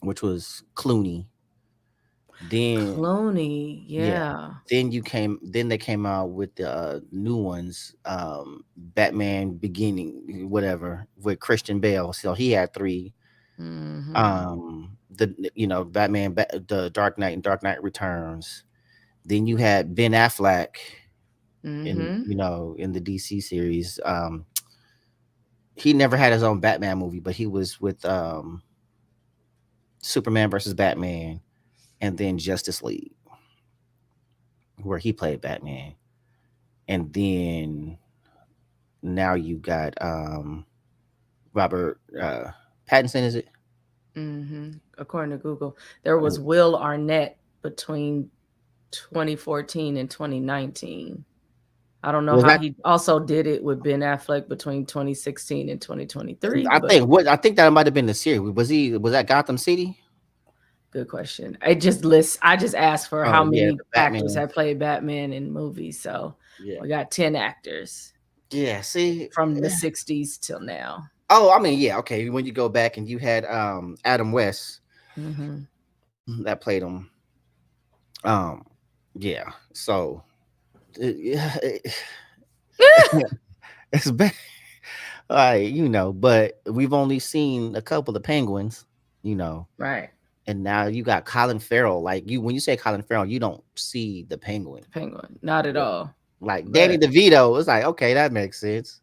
which was Clooney. Then Clooney, yeah, yeah. then they came out with the new ones, Batman Beginning, whatever, with Christian Bale. So he had three. Mhm. The Dark Knight and Dark Knight Returns. Then you had Ben Affleck in Mhm. in the DC series. He never had his own Batman movie, but he was with Superman versus Batman, and then Justice League, where he played Batman. And then now you got Robert Pattinson, is it? Mhm. According to Google, there was Will Arnett between 2014 and 2019. I don't know Was how that he also did it with Ben Affleck between 2016 and 2023, but I think that might have been the series. Was that Gotham City? good question. I just asked for Oh how yeah, many the actors Batman. have played Batman in movies. So Yeah. we got 10 actors. Yeah, see. from the 60s till now. Oh, I mean, yeah, okay. When you go back and you had Adam West Hmm. that played him. Um, yeah. So yeah, it's bad. But we've only seen a couple of penguins, you know, Right. and now you got Colin Farrell. Like you, when you say Colin Farrell, you don't see the penguin. The penguin. Not at Yeah. all. Like Danny But DeVito, it's like okay, that makes sense,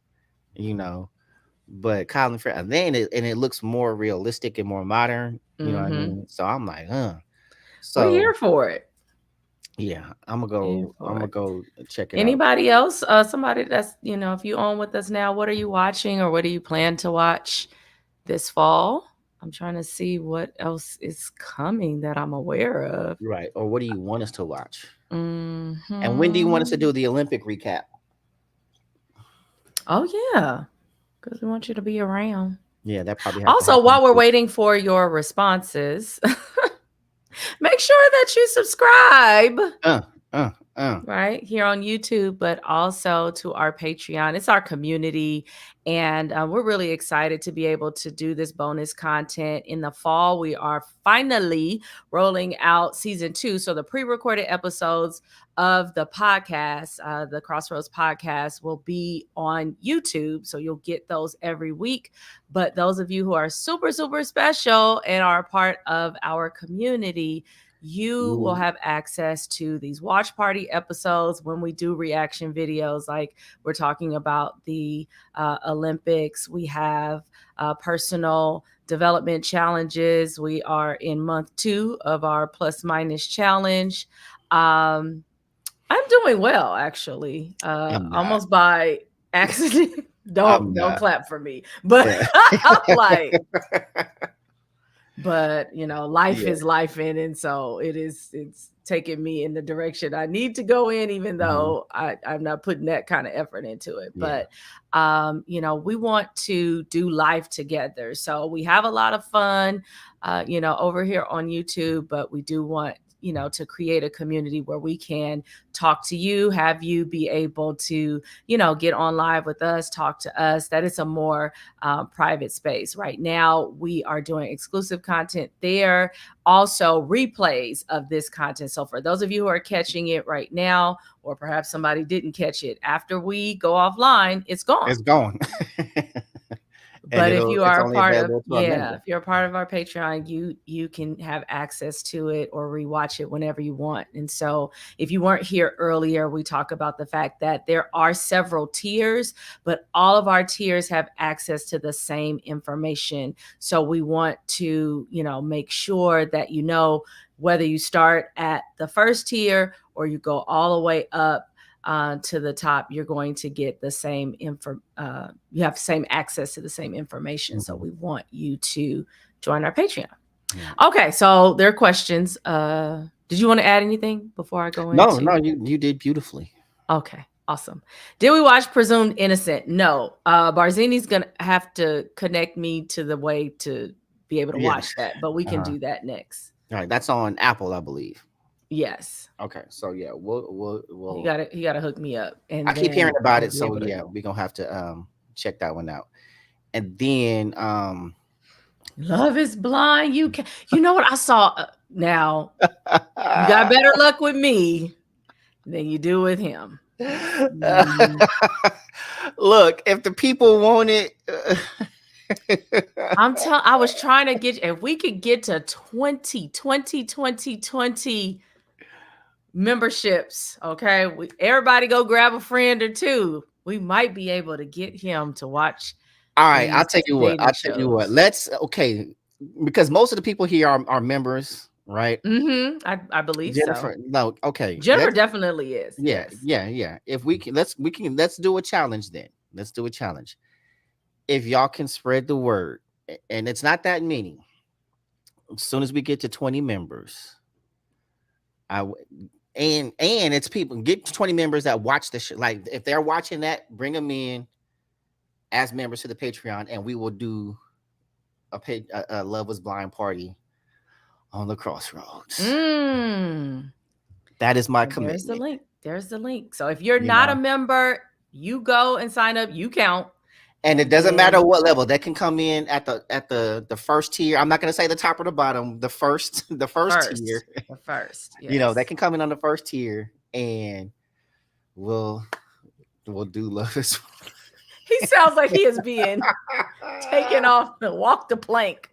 you know. But Colin Farrell, and then it looks more realistic and more modern. You know what I hmm mean? So I'm like, huh. we're So here for it. yeah, Here I'm for gonna it. go check it out. Anybody else? Somebody that's, if you on with us now, what are you watching or what do you plan to watch this fall? I'm trying to see what else is coming that I'm aware of. Right. Or what do you want us to watch? And when do you want us to Hmm. do the Olympic recap? Oh, yeah, because we want you to be around. Yeah, that probably has to Also, happen. while we're waiting for your responses, make sure that you subscribe. Uh, uh, uh. Right here on YouTube, but also to our Patreon. It's our community, and we're really excited to be able to do this bonus content in the fall. We are finally rolling out season 2, so the pre-recorded episodes of the podcast, the Crossroads podcast, will be on YouTube, so you'll get those every week. But those of you who are super, super special and are a part of our community, you will Ooh, have access to these watch party episodes when we do reaction videos. Like we're talking about the Olympics. We have personal development challenges. We are in month 2 of our plus minus challenge. Um, I'm doing well, actually, I'm not. almost by accident. I'm Don't not. clap for me, but Yeah. I'm like, but life Yeah. is life in, and so it's taking me in the direction I need to go in, even Uh-huh. though I'm not putting that kind of effort into it. Yeah. But we want to do life together, so we have a lot of fun over here on YouTube, but we do want to create a community where we can talk to you, have you be able to get on live with us, talk to us. That is a more private space. Right now, we are doing exclusive content there, also replays of this content. So, for those of you who are catching it right now, or perhaps somebody didn't catch it, after we go offline, it's gone. It's gone. And But if you it's are a only part of, available to our yeah, members. if you're a part of our Patreon, you can have access to it or rewatch it whenever you want. And so if you weren't here earlier, we talk about the fact that there are several tiers, but all of our tiers have access to the same information. So we want to, make sure that whether you start at the first tier or you go all the way up to the top, you're going to get the same info. You have the same access to the same information. So Mhm. we want you to join our Patreon. Yeah. Okay, so there are questions. Did you want to add anything before I go No, no, into? you did beautifully. Okay, awesome. Did we watch Presumed Innocent? No. Barzini's gonna have to connect me to the way to be able to Yeah. watch that, but we can Uh-huh. do that next. All right, that's on Apple, I believe. Yes. Okay, so yeah, He we'll gotta hook me up, I and keep hearing then about we'll it, be so able to yeah, go. we're gonna have to check that one out. And then Love is blind. You can. You know what I saw? Now you got better luck with me than you do with him. Mm, look, if the people want it, I was trying to get. If we could get to 20 memberships, okay. Everybody go grab a friend or two. We might be able to get him to watch all right, these dating I'll tell you what. shows. Let's okay, because most of the people here are members, right? I believe so. Jennifer, no, okay. Jennifer definitely is. Yes. Yeah. If let's do a challenge then. Let's do a challenge. If y'all can spread the word, and it's not that many. As soon as we get to 20 members, I w- and it's people get to 20 members that watch the show. Like if they're watching that, bring them in as members to the Patreon, and we will do a Love Was Blind party on the Crossroads. Mm. That is my There's the commitment. link. There's the link. So if you're You not a know, member, You go and sign up, you count, And it and doesn't matter then what level that can come in at the first tier. I'm not going to say the top or the bottom. The first the first tier. the first, They yes. can come in on the first tier, and we'll we'll do love is. He sounds like he is being taken off and walk the plank.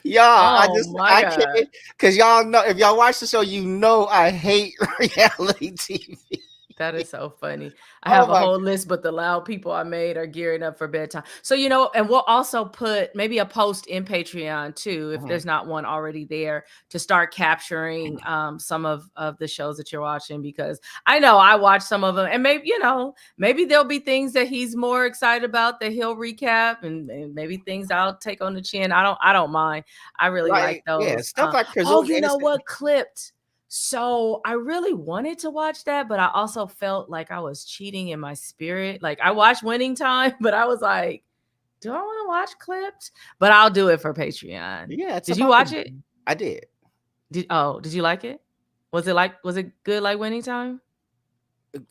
Y'all, Oh my I God. can't, because y'all know, if y'all watch the show, you know I hate reality TV. That is so funny. I Oh have a my. whole list, but the loud people I made are gearing up for bedtime. So, you know, and we'll also put maybe a post in Patreon too, if Mhm. there's not one already there, to start capturing some of the shows that you're watching, because I know I watch some of them, and maybe, you know, maybe there'll be things that he's more excited about that he'll recap, and maybe things I'll take on the chin. I don't mind. I really like Like, yeah, those. stuff like Oh, presumed you know innocent. what? Clipped. So I really wanted to watch that, but I also felt like I was cheating in my spirit. Like I watched Winning Time, but I was like, do I want to watch Clipped? But I'll do it for Patreon. Yeah, it's Did you about the. watch it? I did. Did you like it? Was it good like Winning Time?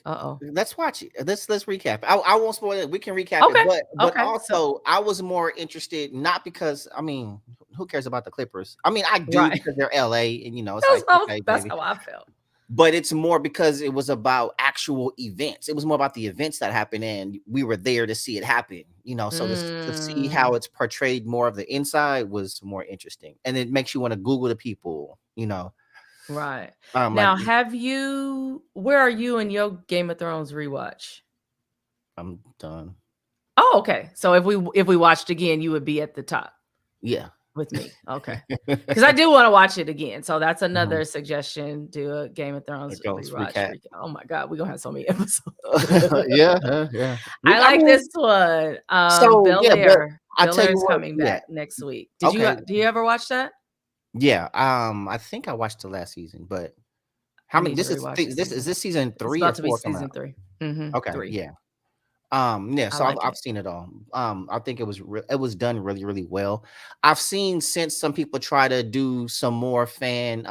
Uh-oh. Let's watch it. Let's recap. I won't spoil it. We can recap it, Okay. but Okay. So also I was more interested, not because, I mean, who cares about the Clippers? I mean, I do, right. because they're LA, and it's like, okay, That's baby. how I felt. But it's more because it was about actual events. It was more about the events that happened, and we were there to see it happen. So to see how Mm, it's portrayed, more of the inside, was more interesting, and it makes you want to Google the people. right. Like, Now, where are you in your Game of Thrones rewatch? I'm done. Oh, okay. So if we watched again, you would be at the top Yeah. with me. Okay. Because I do want to watch it again. So that's Mhm. another suggestion. Do a Game of Thrones It goes rewatch. recap. Oh my God, we're gonna have so many episodes. Yeah, yeah. I I like mean, this one. so Bel yeah, but Air. I Bel tell Air you is what, coming yeah, back next week. okay, Do you ever watch that? yeah. I think I watched the last season, but how I many? need to This is rewatch it is again. this season It's 3 or about to be 4 coming season out? 3. Okay, 3. yeah. Yeah. I So like I've it. seen it all. I think it was done really, really well. I've seen, since some people try to do some more fan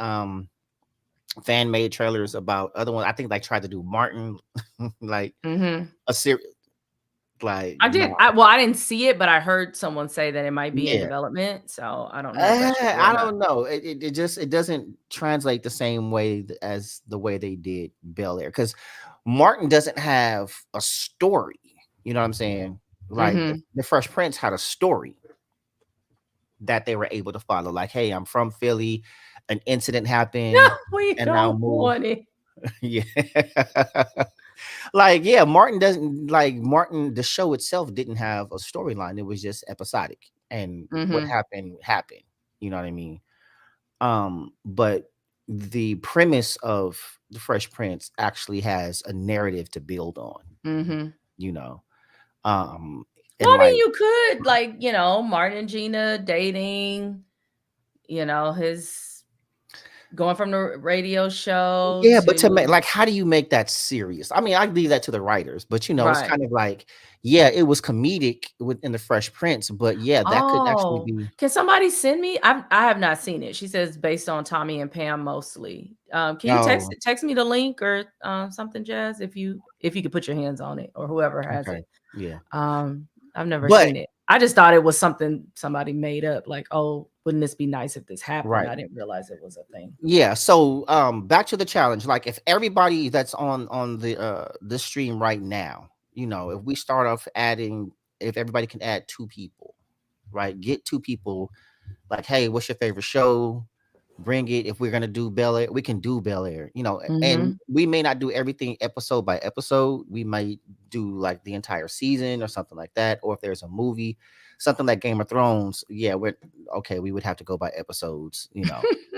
made trailers about other ones. I think they tried to do Martin, like Hmm. a series, like, I no. did. I didn't see it, but I heard someone say that it might be in Yeah. development. So I don't know if that's true or I not. don't know. It just, it doesn't translate the same way as the way they did Bel Air, because Martin doesn't have a story. You know what I'm saying? Like Hmm. the Fresh Prince had a story that they were able to follow. Like, hey, I'm from Philly, an incident No, happened, we and I'll don't move. want it. Yeah. Like, yeah, Martin doesn't, like, Martin, the show itself didn't have a storyline. It was just episodic, and what Hmm. happened happened. You know what I mean? But the premise of the Fresh Prince actually has a narrative to build on, Hmm. you know. Um Well, and I mean, like, you could, like, Martin and Gina dating, his going from the radio show yeah, but to make, to like, how do you make that serious? I mean, I leave that to the writers, but it's right. kind of like, yeah, it was comedic within the Fresh Prince, but yeah, that could actually Oh, be. can somebody send me? I have not seen it. She says based on Tommy and Pam mostly. Can you Oh, text me the link or something, Jazz, if you could put your hands on it or whoever has okay. it. Yeah. I've never But seen it. I just thought it was something somebody made up. Like, oh, wouldn't this be nice if this happened? right. I didn't realize it was a thing. Yeah, so back to the challenge. Like, if everybody that's on the stream right now, if we start off adding, if everybody can add 2 people, right? Get 2 people, like, hey, what's your favorite show? Bring it. If we're gonna do Bel Air, we can do Bel Air, and Mhm. we may not do everything episode by episode. We might do like the entire season or something like that. Or if there's a movie, something like Game of Thrones, yeah, we're okay. We would have to go by episodes,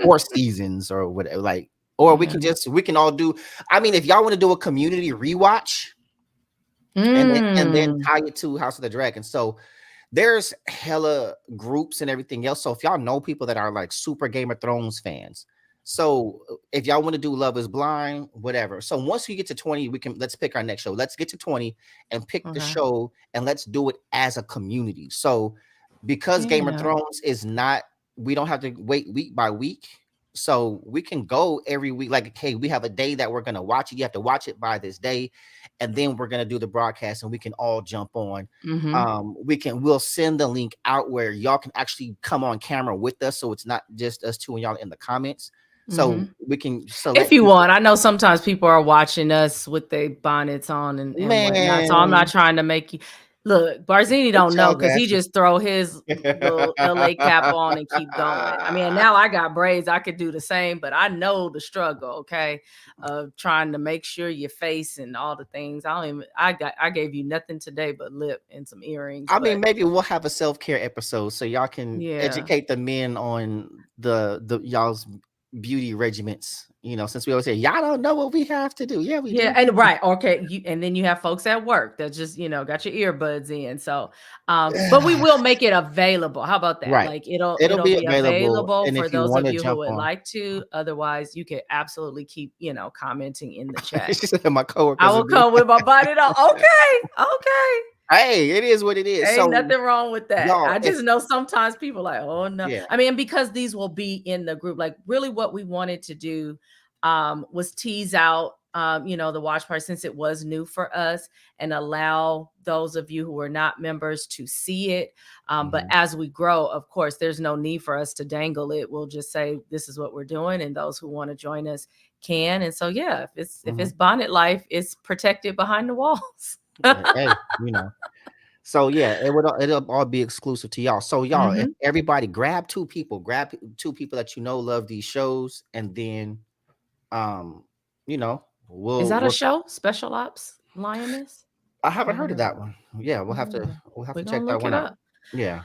or seasons or whatever. Like, or Yeah. we can all do. I mean, if y'all want to do a community rewatch, and then Mm. tie it to House of the Dragon. So there's hella groups and everything else. So if y'all know people that are like super Game of Thrones fans, so if y'all want to do Love is Blind, whatever. So once we get to 20, let's pick our next show. Let's get to 20 and pick the Okay. show, and let's do it as a community. So because Game of Yeah. Thrones is not, we don't have to wait week by week. So we can go every week. Like, okay, we have a day that we're gonna watch it. You have to watch it by this day, and then we're gonna do the broadcast, and we can all jump on. Mm-hmm. We'll send the link out where y'all can actually come on camera with us, so it's not just us two and y'all in the comments. Mm-hmm. So we can If select you people. want, I know sometimes people are watching us with their bonnets on and whatnot. So I'm not Man, trying to make you look. Barzini get don't know y'all because he asses. just throw his little LA cap on and keep going. I mean, now I got braids, I could do the same, but I know the struggle. Okay, of trying to make sure your face and all the things. I don't even. I gave you nothing today but lip and some earrings, I but mean, maybe we'll have a self-care episode so y'all can yeah. educate the men on the y'all's beauty regiments. Since we always say y'all don't know what we have to do. Yeah, we Yeah, do. and right, okay, and then you have folks at work that just, got your earbuds in. So, but we will make it available. How about that? Right. Like it'll It'll it'll be be available, available and for if you those want of to you who jump would on. like to. Otherwise, you could absolutely keep, commenting in the chat. She said my I coworkers will will do. come with my body on. Okay, okay. Hey, it is what it is. Ain't So nothing wrong with that. y'all, I if just know sometimes people like, oh no. yeah, I mean, because these will be in the group, like really what we wanted to do was tease out the watch party since it was new for us and allow those of you who are not members to see it. But mhm, as we grow, of course, there's no need for us to dangle it. We'll just say this is what we're doing, and those who want to join us can. And so yeah, if it's mhm. bonnet life, it's protected behind the walls. Hey, So yeah, it'll all be exclusive to y'all. So y'all, if Hmm. everybody grab two people that love these shows, and then um, you know, Is we'll that a we'll show? Special Ops Lioness? I I haven't haven't heard of heard that of one. Yeah, it. Yeah. we'll have We're to gonna check that look it one out. up. Yeah.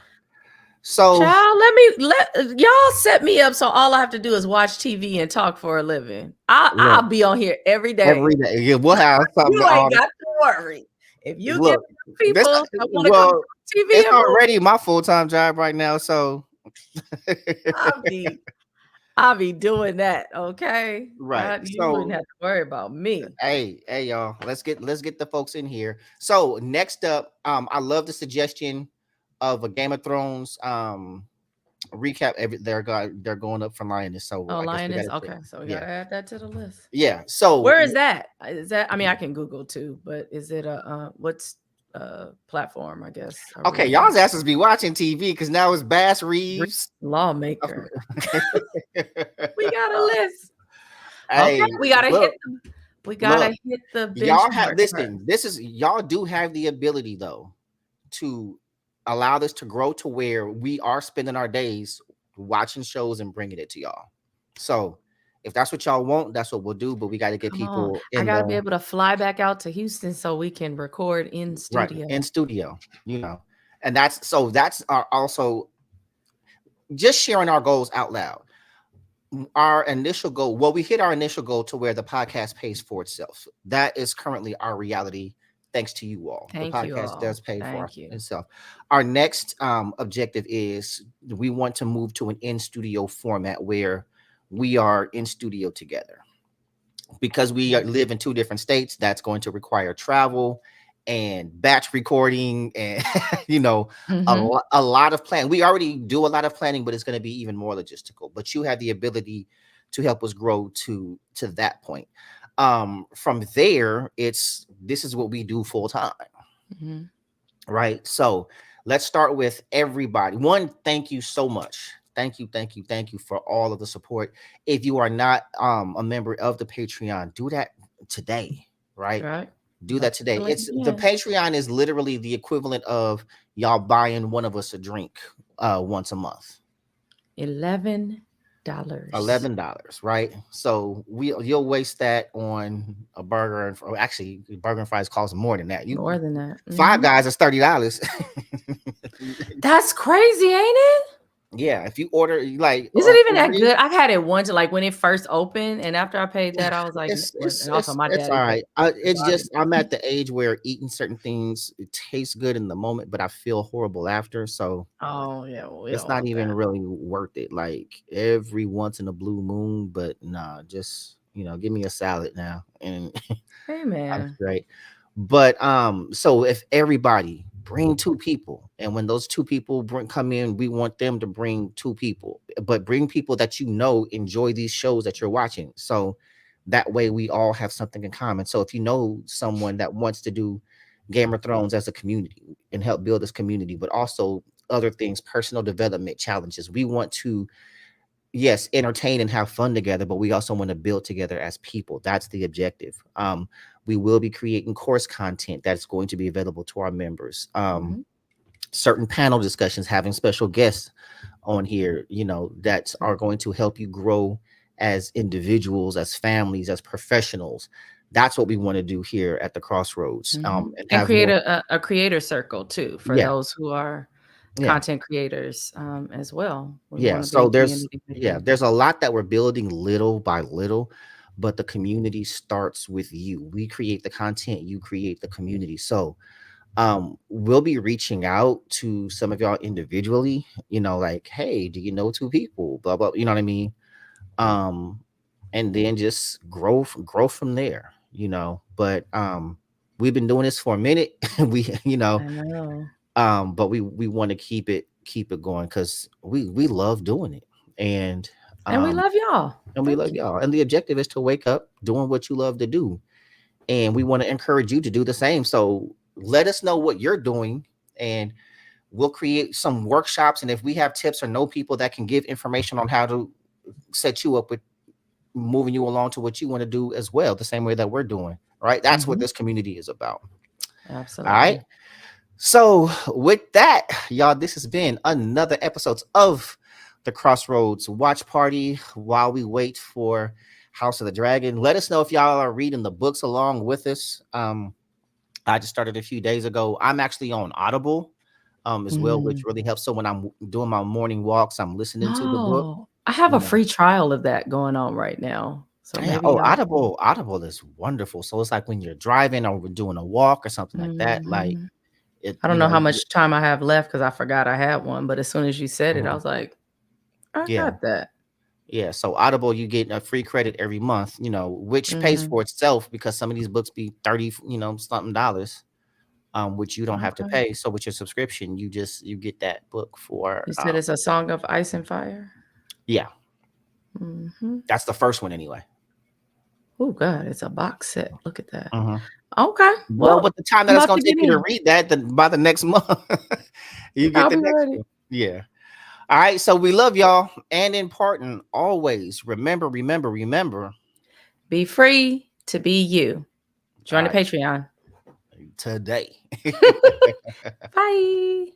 So Child, let y'all set me up so all I have to do is watch TV and talk for a living. I'll look, be on here every day. every day, yeah, we'll have something You ain't on. got to worry. If you get Look, this people that want to come well, to TV it's and already my full-time job right now, so I'll be I'll be doing that. Okay. right. You wouldn't So have to worry about me. hey y'all, let's get the folks in here. So next up, I love the suggestion of a Game of Thrones recap. They're going up for Lioness, so Oh, I guess we got Lioness. to check. Okay. So we Yeah, gotta add that to the list. yeah. So Where is that? Is that I mean, I can Google too, but is it a what's platform, I guess, are we okay, on? y'all's asses be watching TV because now it's Bass Re- Reeves. Lawmaker. We got a list. Okay, Hey, look, we gotta look, hit the y'all have benchmark first. listen. This is y'all do have the ability though to allow this to grow to where we are spending our days watching shows and bringing it to y'all. So if that's what y'all want, that's what we'll do. But we got to get Come on. people I in gotta be the able to fly back out to Houston so we can record in right in studio. studio, and that's our also just sharing our goals out loud. Our initial goal, well, we hit our initial goal to where the podcast pays for itself. That is currently our reality. Thanks to you all, the Thank you podcast all. does pay for Thank you. itself. Our next objective is we want to move to an in studio format where we are in studio together, because live in two different states. That's going to require travel and batch recording and Hmm. a lot of planning. We already do a lot of planning, but it's going to be even more logistical. But you have the ability to help us grow to that point. From there, this is what we do full time, Hmm. right? So let's start with everybody. One, thank you so much. Thank you for all of the support. If you are not a member of the Patreon, do that today, right? Right. Do I'll that put today. the link It's the again. Patreon is literally the equivalent of y'all buying one of us a drink once a month. $11. $11, right? So you'll waste that on a burger, and or actually burger and fries cost more than that. More than that. Five Hmm. Guys is $30. That's crazy, ain't it? Yeah, if you order like Is it even that three, good? I've had it once, like when it first opened, and after I paid that, I was like, and also my it's daddy all paid, right. so It's I didn't. just I'm at the age where eating certain things it tastes good in the moment, but I feel horrible after. So Oh yeah, well, we it's don't not want even that. really worth it. Like every once in a blue moon, but nah, just give me a salad now, and Hey I'm man. straight. But so if everybody bring two people, and when those two people come in, we want them to bring two people, but bring people that enjoy these shows that you're watching, so that way we all have something in common. So if you know someone that wants to do Game of Thrones as a community and help build this community, but also other things, personal development challenges, we want to, yes, entertain and have fun together, but we also want to build together as people. That's the objective. We will be creating course content that's going to be available to our members. Mhm. Certain panel discussions, having special guests on here, that are going to help you grow as individuals, as families, as professionals. That's what we want to do here at the Crossroads. Mhm. And And have create more. a creator circle too for Yeah, those who are yeah. content creators, as well. We Yeah, wanna be so a community with you. there's a lot that we're building little by little, but the community starts with you. We create the content, you create the community. So, we'll be reaching out to some of y'all individually, like, hey, do you know two people? Blah blah, you know what I mean? Um, and then just grow from there, But we've been doing this for a minute. we, I know. but we want to keep it going because we love doing it, and And we um love y'all. we love Thank you. y'all, and the objective is to wake up doing what you love to do, and we want to encourage you to do the same. So let us know what you're doing, and we'll create some workshops, and if we have tips or know people that can give information on how to set you up with moving you along to what you want to do as well, the same way that we're doing. Right, that's what Mhm. this community is about. All right. Absolutely. So, with that, y'all, this has been another episode of the Crossroads Watch Party while we wait for House of the Dragon. Let us know if y'all are reading the books along with us. I just started a few days ago. I'm actually on Audible as well, which Mm. really helps. So when I'm doing my morning walks, I'm listening to the book. Oh, I have You a know, free trial of that going on right now. So yeah. maybe Oh, y'all can. Audible is wonderful. So it's like when you're driving or doing a walk or something like that. Like Mhm. it, I don't know how much time I have left because I forgot I had one, but as soon as you said it, I Mhm. was like, I Yeah. got that. Yeah, so Audible, you get a free credit every month, which pays Mhm. for itself because some of these books be 30, something dollars, which you don't have to Okay. pay. So with your subscription, you get that book for You said it's a Song of Ice and Fire? yeah, Mhm. that's the first one anyway. Oh God, it's a box set. Look at that. Mhm. Okay. Well, Well, with the time I'm that it's about gonna to get take you to in. read that, then by the next month, you get I'll the be next ready. one. Yeah. All right. So we love y'all, and important always remember. Be free to be you. All Join the right, Patreon. today. Bye.